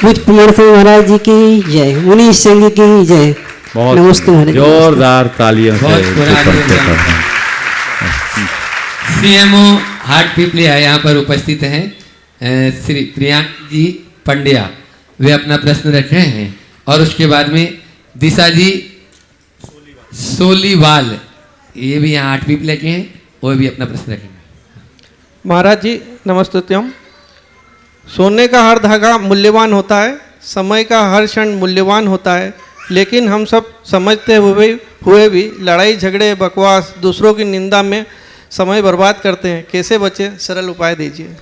मुझ कुमार सिंह महाराज जी की जय, मुनि संघ की जय। नमस्ते महाराज, जोरदार तालियों से। सीएमओ हाट पिपलिया यहाँ पर उपस्थित हैं, श्री प्रियांक जी पंड्या, वे अपना प्रश्न रख रहे हैं। और उसके बाद में दिशा जी सोलीवाल, ये भी यहाँ हाट पिपलिया के हैं, वो भी अपना प्रश्न रखेंगे। महाराज जी नमस्तुत्यम। सोने का हर धागा मूल्यवान होता है, समय का हर क्षण मूल्यवान होता है, लेकिन हम सब समझते हुए भी लड़ाई झगड़े बकवास दूसरों की निंदा में समय बर्बाद करते हैं। कैसे बचे, सरल उपाय दीजिए।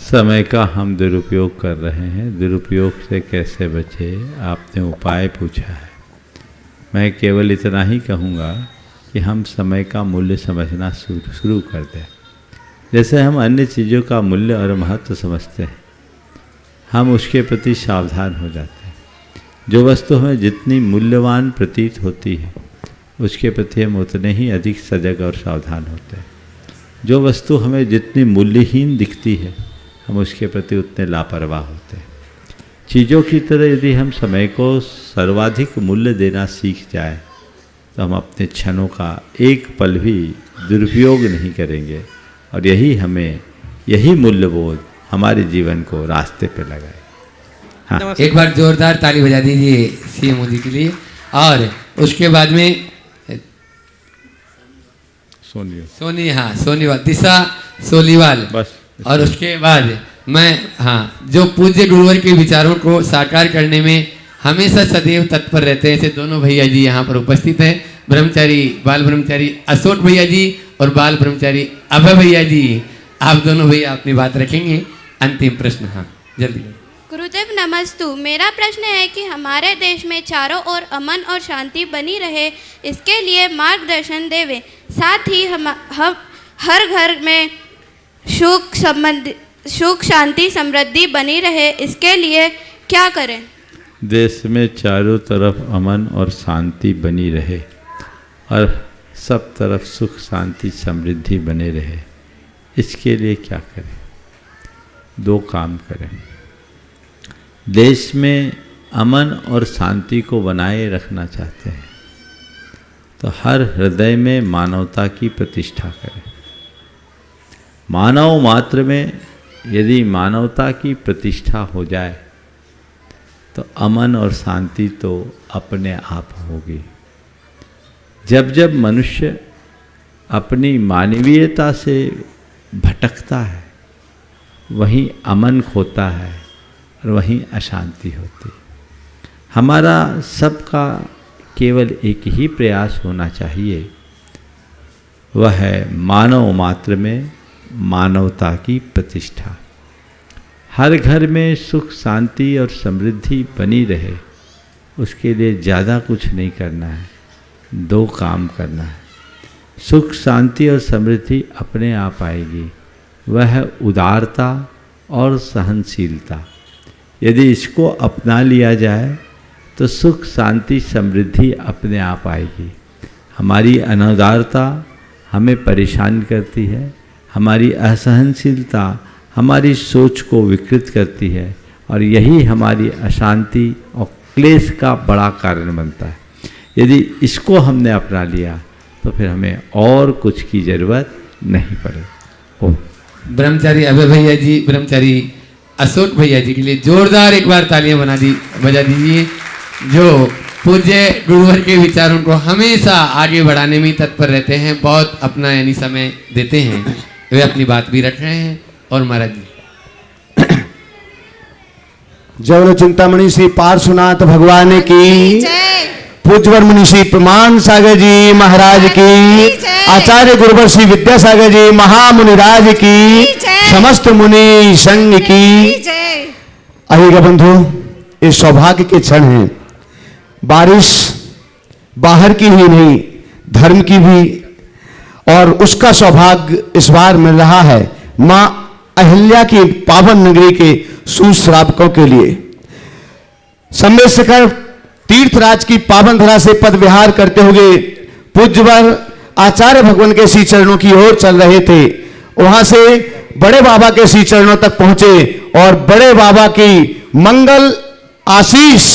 समय का हम दुरुपयोग कर रहे हैं, दुरुपयोग से कैसे बचे, आपने उपाय पूछा है। मैं केवल इतना ही कहूँगा कि हम समय का मूल्य समझना शुरू कर दें। जैसे हम अन्य चीज़ों का मूल्य और महत्व समझते हैं, हम उसके प्रति सावधान हो जाते हैं। जो वस्तु हमें जितनी मूल्यवान प्रतीत होती है, उसके प्रति हम उतने ही अधिक सजग और सावधान होते हैं। जो वस्तु हमें जितनी मूल्यहीन दिखती है, हम उसके प्रति उतने लापरवाह होते हैं। चीज़ों की तरह यदि हम समय को सर्वाधिक मूल्य देना सीख जाए, तो हम अपने क्षणों का एक पल भी दुरुपयोग नहीं करेंगे, और यही मूल्यबोध हमारे जीवन को रास्ते पे लगाए। हाँ, एक बार जोरदार ताली बजा दीजिए सीएम मोदी के लिए। और उसके बाद में सोनीवाल, दिशा सोलीवाल, बस। और उसके बाद मैं जो पूज्य गुरुवर के विचारों को साकार करने में हमेशा सदैव तत्पर रहते हैं, ऐसे दोनों भैया जी यहाँ पर उपस्थित हैं। ब्रह्मचारी बाल ब्रह्मचारी अशोक भैया जी और बाल ब्रह्मचारी अभय भैया जी, आप दोनों भैया अपनी बात रखेंगे। अंतिम प्रश्न, जल्दी। गुरुदेव नमस्तु। मेरा प्रश्न है कि हमारे देश में चारों ओर अमन और शांति बनी रहे, इसके लिए मार्गदर्शन देवे। साथ ही हम हर घर में सुख शांति समृद्धि बनी रहे, इसके लिए क्या करें? देश में चारों तरफ अमन और शांति बनी रहे और सब तरफ सुख शांति समृद्धि बने रहे, इसके लिए क्या करें? दो काम करें। देश में अमन और शांति को बनाए रखना चाहते हैं तो हर हृदय में मानवता की प्रतिष्ठा करें। मानव मात्र में यदि मानवता की प्रतिष्ठा हो जाए तो अमन और शांति तो अपने आप होगी। जब जब मनुष्य अपनी मानवीयता से भटकता है, वहीं अमन खोता है और वहीं अशांति होती। हमारा सबका केवल एक ही प्रयास होना चाहिए, वह है मानव मात्र में मानवता की प्रतिष्ठा। हर घर में सुख शांति और समृद्धि बनी रहे, उसके लिए ज़्यादा कुछ नहीं करना है, 2 काम करना है। सुख शांति और समृद्धि अपने आप आएगी, वह है उदारता और सहनशीलता। यदि इसको अपना लिया जाए तो सुख शांति समृद्धि अपने आप आएगी। हमारी अनुदारता हमें परेशान करती है, हमारी असहनशीलता हमारी सोच को विकृत करती है, और यही हमारी अशांति और क्लेश का बड़ा कारण बनता है। यदि इसको हमने अपना लिया तो फिर हमें और कुछ की जरूरत नहीं पड़े। ओ ब्रह्मचारी अभय भैया जी, ब्रह्मचारी अशोक भैया जी के लिए जोरदार एक बार तालियां बजा दीजिए, जो पूज्य गुरुवर के विचारों को हमेशा आगे बढ़ाने में तत्पर रहते हैं, बहुत अपना यानी समय देते हैं। वे अपनी बात भी रख रहे हैं। और महाराज जी जवन चिंतामणि श्री पार्श्वनाथ भगवान की, पूज्यवर मुनि श्री प्रमाण सागर जी महाराज की, आचार्य गुरुवर श्री विद्यासागर जी महामुनिराज की, समस्त मुनि संघ की। आइएगा बंधु, ये सौभाग्य के क्षण हैं। बारिश बाहर की ही नहीं, धर्म की भी, और उसका सौभाग्य इस बार मिल रहा है मां अहिल्या की पावन नगरी के सुश्रावकों के लिए। सम्मेशिखर तीर्थराज की पावन धरा से पद विहार करते हुए पूज्यवर आचार्य भगवान के श्री चरणों की ओर चल रहे थे। वहां से बड़े बाबा के श्री चरणों तक पहुंचे और बड़े बाबा की मंगल आशीष,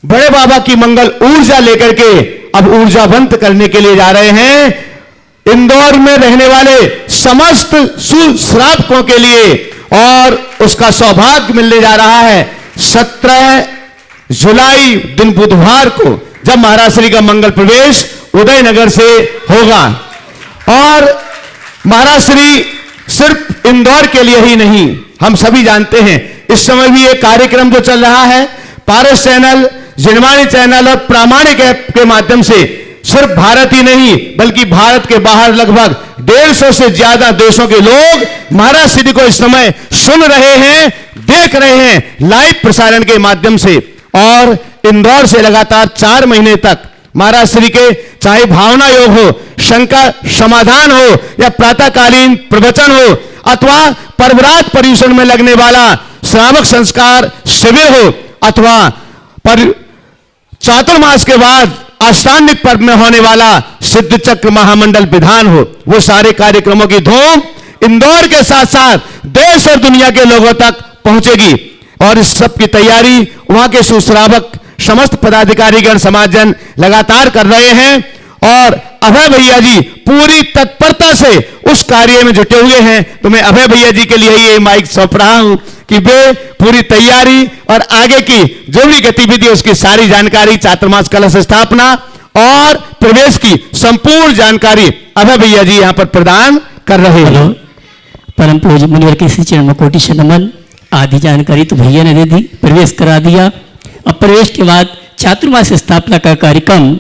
बड़े बाबा की मंगल ऊर्जा लेकर के अब ऊर्जावंत करने के लिए जा रहे हैं इंदौर में रहने वाले समस्त सुश्रावकों के लिए। और उसका सौभाग्य मिलने जा रहा है 17 जुलाई दिन बुधवार को, जब महाराज श्री का मंगल प्रवेश उदयनगर से होगा। और महाराज श्री सिर्फ इंदौर के लिए ही नहीं, हम सभी जानते हैं इस समय भी एक कार्यक्रम जो चल रहा है पारस चैनल, जिनवाणी चैनल और प्रामाणिक ऐप के माध्यम से, सिर्फ भारत ही नहीं बल्कि भारत के बाहर लगभग 150 से ज्यादा देशों के लोग महाराज श्री को इस समय सुन रहे हैं, देख रहे हैं लाइव प्रसारण के माध्यम से। और इंदौर से लगातार 4 महीने तक महाराज श्री के चाहे भावना योग हो, शंका समाधान हो, या प्रातःकालीन प्रवचन हो, अथवा परवरात पर्यूषण में लगने वाला श्रावक संस्कार शिविर हो, अथवा चातुर्मास के बाद अष्टांगिक पर्व में होने वाला सिद्ध चक्र महामंडल विधान हो, वो सारे कार्यक्रमों की धूम इंदौर के साथ साथ देश और दुनिया के लोगों तक पहुंचेगी। और इस सब की तैयारी वहां के सुश्रावक समस्त पदाधिकारीगण समाजजन लगातार कर रहे हैं। और अभय भैया जी पूरी तत्परता से उस कार्य में जुटे हुए हैं। तो मैं अभय भैया जी के लिए ये माइक सौंप रहा हूं कि वे पूरी तैयारी और आगे की जो भी गतिविधि उसकी सारी जानकारी, चातुर्मास कलश स्थापना और प्रवेश की संपूर्ण जानकारी अभय भैया जी यहां पर प्रदान कर रहे हैं। परम पूज्य मुनिवर के श्री चरण में कोटि नमन। आदि जानकारी तो भैया ने दे दी, प्रवेश करा दिया। अब प्रवेश के बाद चातुर्मास स्थापना का कार्यक्रम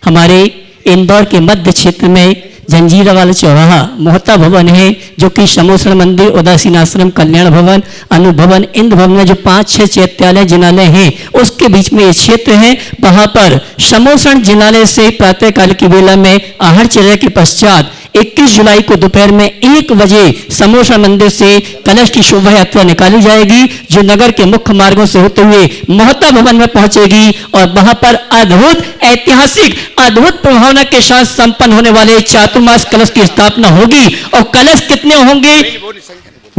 हमारे इंदौर के मध्य क्षेत्र में जंजीरा वाला चौराहा मोहता भवन है, जो कि समोसण मंदिर, उदासीन आश्रम, कल्याण भवन, अनुभवन, इंद्र भवन में जो 5-6 चैत्यालय जिनालय हैं, उसके बीच में ये क्षेत्र है। वहां पर समोसण जिनालय से प्रातःकाल की वेला में आहर चर्या के पश्चात 21 जुलाई को दोपहर में 1 बजे समोसण मंदिर से कलश की शोभा यात्रा निकाली जाएगी, जो नगर के मुख्य मार्गों से होते हुए मोहता भवन में पहुंचेगी। और वहां पर अद्भुत ऐतिहासिक, अद्भुत प्रभावना के साथ संपन्न होने वाले चातुर्मास कलश की स्थापना होगी। और कलश कितने होंगे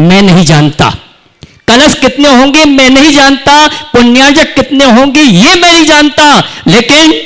मैं नहीं जानता, कलश कितने होंगे मैं नहीं जानता, पुण्यार्जक कितने होंगे ये मैं नहीं जानता, लेकिन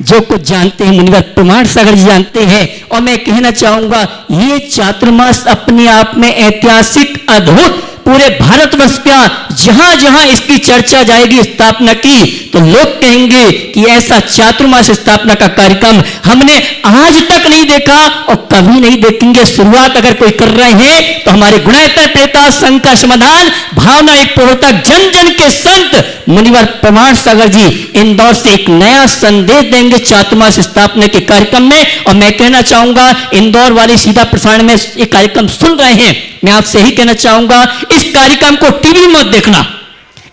जो कुछ जानते हैं मुनिवर प्रमाण सागर जी जानते हैं। और मैं कहना चाहूंगा ये चातुर्मास अपने आप में ऐतिहासिक, अद्भुत, पूरे भारतवर्ष का जहां जहां इसकी चर्चा जाएगी स्थापना की, तो लोग कहेंगे कि ऐसा चातुर्मास स्थापना का कार्यक्रम हमने आज तक नहीं देखा और कभी नहीं देखेंगे। शुरुआत अगर कोई कर रहे हैं तो हमारे गुणायता प्रेता संघ का समाधान भावना एक प्रवर्तक जन जन के संत मुनिवर प्रमाण सागर जी इंदौर से एक नया संदेश देंगे चातुर्मास स्थापना के कार्यक्रम में। और मैं कहना चाहूंगा इंदौर वाले सीधा प्रसारण में ये कार्यक्रम सुन रहे हैं, मैं आपसे ही कहना चाहूंगा इस कार्यक्रम को टीवी में मत देखना,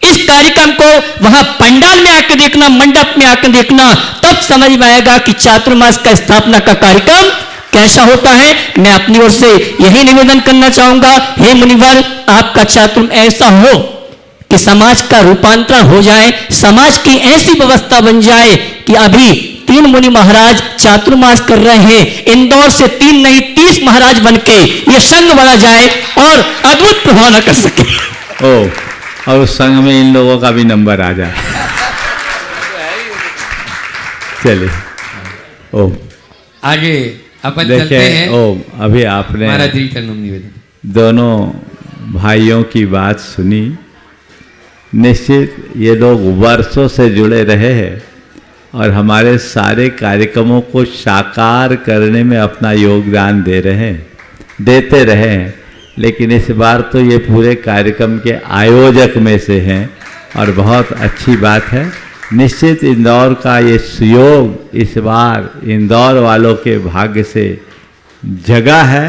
इस कार्यक्रम को वहां पंडाल में आकर देखना, मंडप में आकर देखना, तब समझ में आएगा कि चातुर्मास का स्थापना का कार्यक्रम कैसा होता है। मैं अपनी ओर से यही निवेदन करना चाहूंगा, हे मुनिवर आपका चातुर्म ऐसा हो कि समाज का रूपांतरण हो जाए, समाज की ऐसी व्यवस्था बन जाए कि अभी 3 मुनि महाराज चातुर्मास कर रहे हैं, इंदौर से 3 नहीं 30 महाराज बनके ये संघ बढ़ा जाए और अद्भुत प्रभाव न कर सके। और उस संघ में इन लोगों का भी नंबर आ जाए। चलिए आगे अपन चलते हैं। अभी आपने महाराज जी का निवेदन दोनों भाइयों की बात सुनी। निश्चित ये लोग वर्षों से जुड़े रहे हैं और हमारे सारे कार्यक्रमों को साकार करने में अपना योगदान देते रहे हैं, लेकिन इस बार तो ये पूरे कार्यक्रम के आयोजक में से हैं और बहुत अच्छी बात है। निश्चित इंदौर का ये सुयोग इस बार इंदौर वालों के भाग्य से जगा है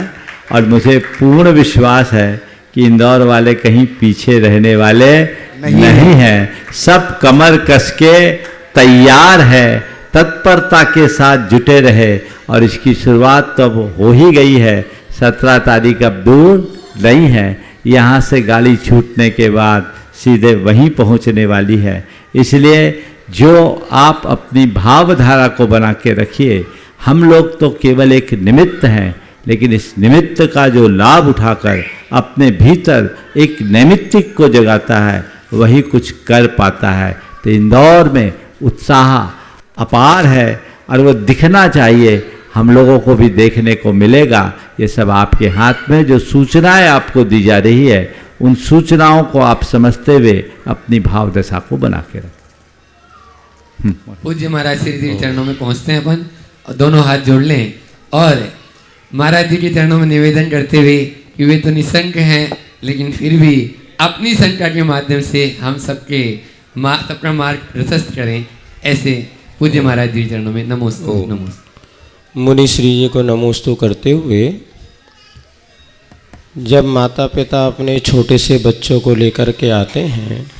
और मुझे पूर्ण विश्वास है कि इंदौर वाले कहीं पीछे रहने वाले नहीं हैं। सब कमर कस के तैयार है, तत्परता के साथ जुटे रहे और इसकी शुरुआत तो अब हो ही गई है। 17 तारीख अब दूर नहीं है, यहाँ से गाड़ी छूटने के बाद सीधे वहीं पहुँचने वाली है। इसलिए जो आप अपनी भावधारा को बना के रखिए। हम लोग तो केवल एक निमित्त हैं, लेकिन इस निमित्त का जो लाभ उठाकर अपने भीतर एक नैमित्तिक को जगाता है वही कुछ कर पाता है। तो इंदौर में उत्साह अपार है और वो दिखना चाहिए, हम लोगों को भी देखने को मिलेगा। ये सब आपके हाथ में जो सूचनाएं आपको दी जा रही है, उन सूचनाओं को आप समझते हुए अपनी भाव दशा को बना के रखें। पूज्य महाराज श्री जी के चरणों में पहुंचते हैं अपन और दोनों हाथ जोड़ लें और महाराज जी के चरणों में निवेदन करते हुए कि वे तो निसंक हैं, लेकिन फिर भी अपनी संख्या के माध्यम से हम सबके अपना मार्ग प्रशस्त करें। ऐसे पूज्य महाराज जी के चरणों में नमोस्तु नमोस्तु। मुनि श्री जी को नमोस्तु करते हुए, जब माता पिता अपने छोटे से बच्चों को लेकर के आते हैं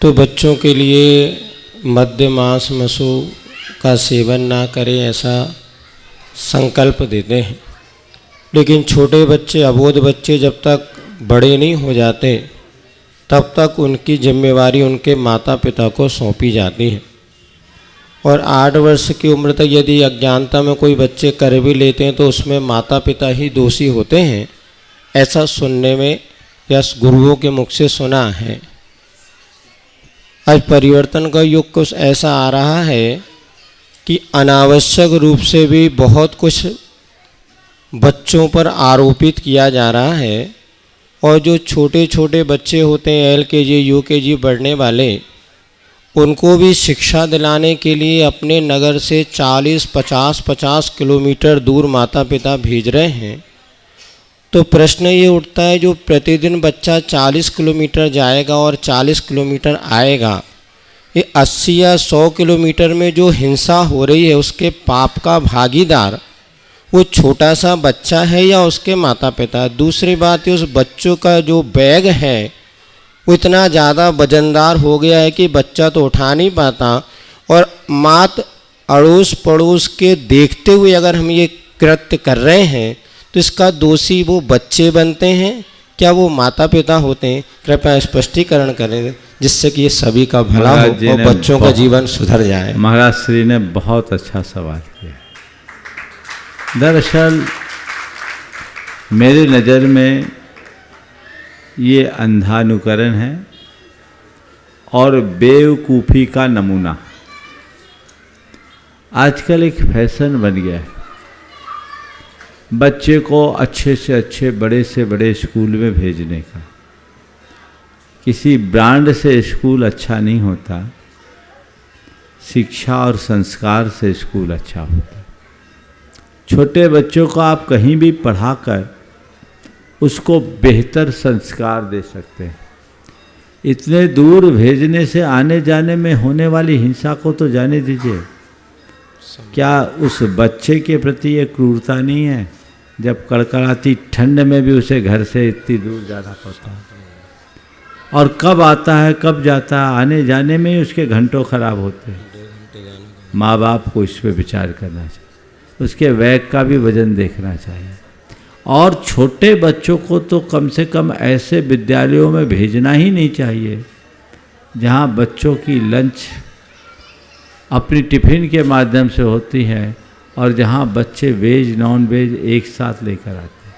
तो बच्चों के लिए मद्य मांस मसू का सेवन ना करें ऐसा संकल्प देते हैं, लेकिन छोटे बच्चे अबोध बच्चे जब तक बड़े नहीं हो जाते तब तक उनकी जिम्मेवारी उनके माता पिता को सौंपी जाती है। और 8 वर्ष की उम्र तक यदि अज्ञानता में कोई बच्चे कर भी लेते हैं तो उसमें माता पिता ही दोषी होते हैं, ऐसा सुनने में या गुरुओं के मुख से सुना है। आज परिवर्तन का युग कुछ ऐसा आ रहा है कि अनावश्यक रूप से भी बहुत कुछ बच्चों पर आरोपित किया जा रहा है और जो छोटे छोटे बच्चे होते हैं LKG UKG पढ़ने वाले, उनको भी शिक्षा दिलाने के लिए अपने नगर से 40-50 किलोमीटर दूर माता पिता भेज रहे हैं। तो प्रश्न ये उठता है, जो प्रतिदिन बच्चा 40 किलोमीटर जाएगा और 40 किलोमीटर आएगा, ये 80 या 100 किलोमीटर में जो हिंसा हो रही है उसके पाप का भागीदार वो छोटा सा बच्चा है या उसके माता पिता। दूसरी बात है, उस बच्चों का जो बैग है वो इतना ज़्यादा वजनदार हो गया है कि बच्चा तो उठा नहीं पाता, और मात अड़ोस पड़ोस के देखते हुए अगर हम ये कृत्य कर रहे हैं तो इसका दोषी वो बच्चे बनते हैं, क्या वो माता पिता होते हैं? कृपया स्पष्टीकरण करें जिससे कि ये सभी का भला हो और बच्चों का जीवन सुधर जाए। महाराज श्री ने बहुत अच्छा सवाल किया। दरअसल मेरी नज़र में ये अंधानुकरण है और बेवकूफ़ी का नमूना। आजकल एक फैशन बन गया है, बच्चे को अच्छे से अच्छे बड़े से बड़े स्कूल में भेजने का। किसी ब्रांड से स्कूल अच्छा नहीं होता, शिक्षा और संस्कार से स्कूल अच्छा होता है। छोटे बच्चों को आप कहीं भी पढ़ाकर उसको बेहतर संस्कार दे सकते हैं। इतने दूर भेजने से आने जाने में होने वाली हिंसा को तो जाने दीजिए। क्या उस बच्चे के प्रति ये क्रूरता नहीं है जब कड़कड़ाती ठंड में भी उसे घर से इतनी दूर जाना पड़ता है, और कब आता है कब जाता है, आने जाने में ही उसके घंटों खराब होते हैं। माँ बाप को इस पर विचार करना चाहिए, उसके बैग का भी वजन देखना चाहिए। और छोटे बच्चों को तो कम से कम ऐसे विद्यालयों में भेजना ही नहीं चाहिए जहाँ बच्चों की लंच अपनी टिफ़िन के माध्यम से होती है और जहाँ बच्चे वेज नॉन वेज एक साथ लेकर आते हैं।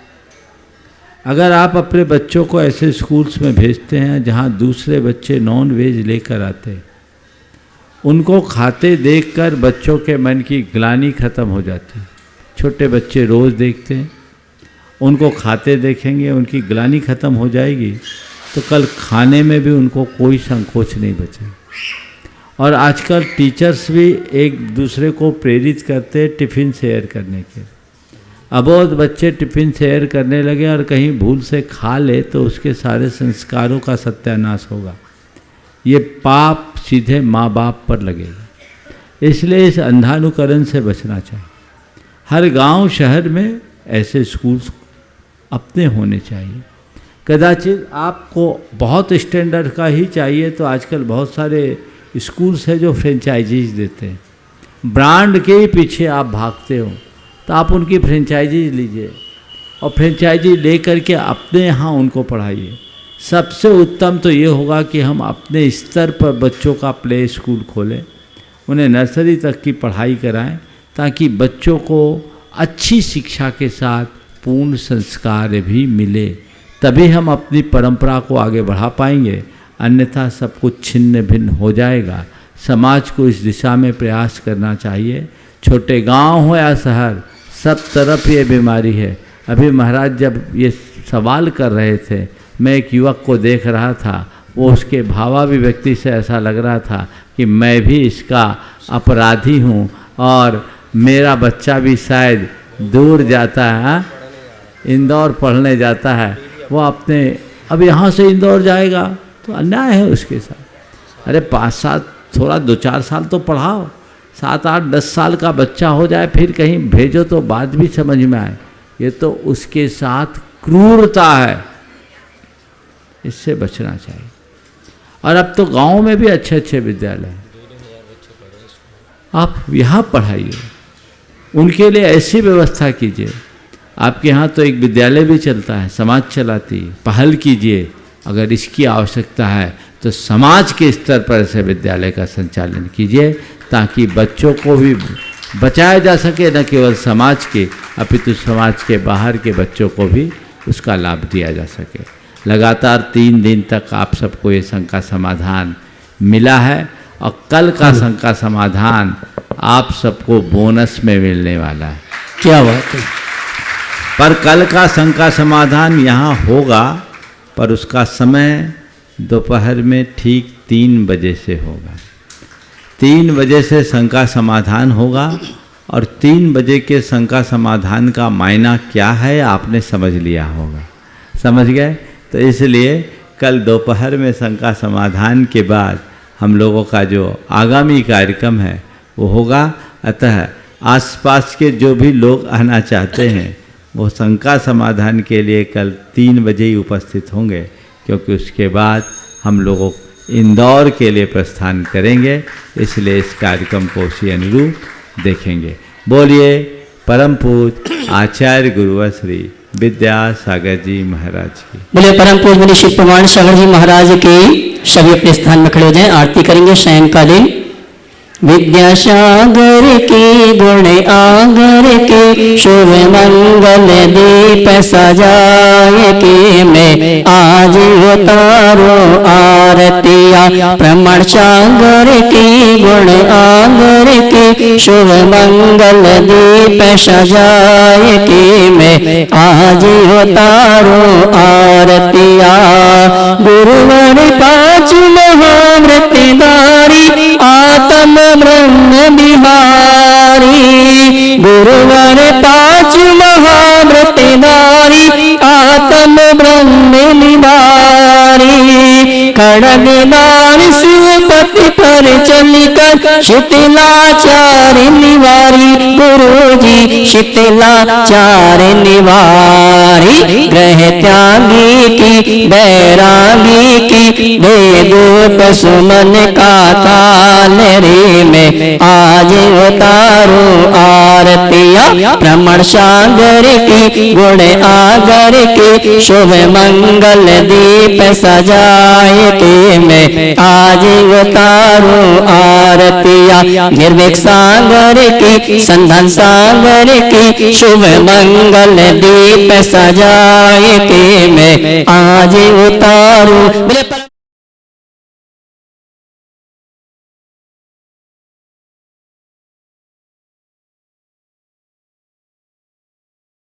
अगर आप अपने बच्चों को ऐसे स्कूल्स में भेजते हैं जहाँ दूसरे बच्चे नॉन वेज लेकर आते हैं, उनको खाते देखकर बच्चों के मन की ग्लानि खत्म हो जाती है। छोटे बच्चे रोज़ देखते हैं, उनको खाते देखेंगे, उनकी ग्लानि खत्म हो जाएगी तो कल खाने में भी उनको कोई संकोच नहीं बचेगा। और आजकल टीचर्स भी एक दूसरे को प्रेरित करते हैं टिफ़िन शेयर करने के। अबोध बच्चे टिफ़िन शेयर करने लगे और कहीं भूल से खा ले तो उसके सारे संस्कारों का सत्यानाश होगा। ये पाप सीधे माँ बाप पर लगेगा। इसलिए इस अंधानुकरण से बचना चाहिए। हर गांव शहर में ऐसे स्कूल्स अपने होने चाहिए। कदाचित आपको बहुत स्टैंडर्ड का ही चाहिए तो आजकल बहुत सारे स्कूल्स हैं जो फ्रेंचाइजीज देते हैं। ब्रांड के ही पीछे आप भागते हो तो आप उनकी फ्रेंचाइजीज लीजिए और फ्रेंचाइजी ले करके अपने यहाँ उनको पढ़ाइए। सबसे उत्तम तो ये होगा कि हम अपने स्तर पर बच्चों का प्ले स्कूल खोलें, उन्हें नर्सरी तक की पढ़ाई कराएं ताकि बच्चों को अच्छी शिक्षा के साथ पूर्ण संस्कार भी मिले। तभी हम अपनी परंपरा को आगे बढ़ा पाएंगे, अन्यथा सब कुछ छिन्न भिन्न हो जाएगा। समाज को इस दिशा में प्रयास करना चाहिए। छोटे गांव हो या शहर, सब तरफ ये बीमारी है। अभी महाराज जब ये सवाल कर रहे थे, मैं एक युवक को देख रहा था, वो उसके भावाभिव्यक्ति से ऐसा लग रहा था कि मैं भी इसका अपराधी हूँ और मेरा बच्चा भी शायद दूर जाता है, इंदौर पढ़ने जाता है, वो अपने अब यहाँ से इंदौर जाएगा तो अन्याय है उसके साथ। अरे 5-7 थोड़ा 2-4 साल तो पढ़ाओ, 7-8-10 साल का बच्चा हो जाए फिर कहीं भेजो तो बात भी समझ में आए। ये तो उसके साथ क्रूरता है, इससे बचना चाहिए। और अब तो गांव में भी अच्छे अच्छे विद्यालय हैं, आप यहाँ पढ़ाइए, उनके लिए ऐसी व्यवस्था कीजिए। आपके यहाँ तो एक विद्यालय भी चलता है, समाज चलाती है, पहल कीजिए। अगर इसकी आवश्यकता है तो समाज के स्तर पर ऐसे विद्यालय का संचालन कीजिए ताकि बच्चों को भी बचाया जा सके, न केवल समाज के अपितु समाज के बाहर के बच्चों को भी उसका लाभ दिया जा सके। लगातार 3 दिन तक आप सबको ये शंका समाधान मिला है और कल का शंका समाधान आप सबको बोनस में मिलने वाला है। क्या बात है। पर कल का शंका समाधान यहाँ होगा, पर उसका समय दोपहर में ठीक 3 बजे से होगा। 3 बजे से शंका समाधान होगा और 3 बजे के शंका समाधान का मायना क्या है आपने समझ लिया होगा, समझ गए? तो इसलिए कल दोपहर में शंका समाधान के बाद हम लोगों का जो आगामी कार्यक्रम है वो होगा। अतः आसपास के जो भी लोग आना चाहते हैं वो शंका समाधान के लिए कल 3 बजे ही उपस्थित होंगे, क्योंकि उसके बाद हम लोगों इंदौर के लिए प्रस्थान करेंगे। इसलिए इस कार्यक्रम को उसी अनुरूप देखेंगे। बोलिए परम पूज्य आचार्य गुरुवर श्री विद्यासागर जी महाराज की। बोले परम पूज्य मुनि श्री प्रमाण सागर जी महाराज की। सभी अपने स्थान में खड़े हो जाएं, आरती करेंगे सायंकालीन। विद्यासागर की गुण आगर के शुभ मंगल दीप सजाए के मैं आज उतारो आरतिया प्रमाण सागर की गुण आगर की शुभ मंगल दीप सजाए की मैं आज उतारो आरतिया। गुरुवर पाँच महामृतधारी आत्म ब्रह्म बिहारी। गुरुवर पाँच महामृतधारी आत्म ब्रह्म निवारी। खड़गदार शिवपति पर चलकर शीतलाचार निवारी। गुरु जी शीतलाचार निवारी। ग्रह त्यागी की बैरागी की वेदूत सुमन का ताल रे में आज उतारो आरतिया। प्रमाण सागर की गुण आगर की शुभ मंगल दीप सजाए के मैं आज उतारो आरतिया। निर्भीक सागर की संधान सागर की शुभ मंगल दीप सजाए के मैं आज उतारो।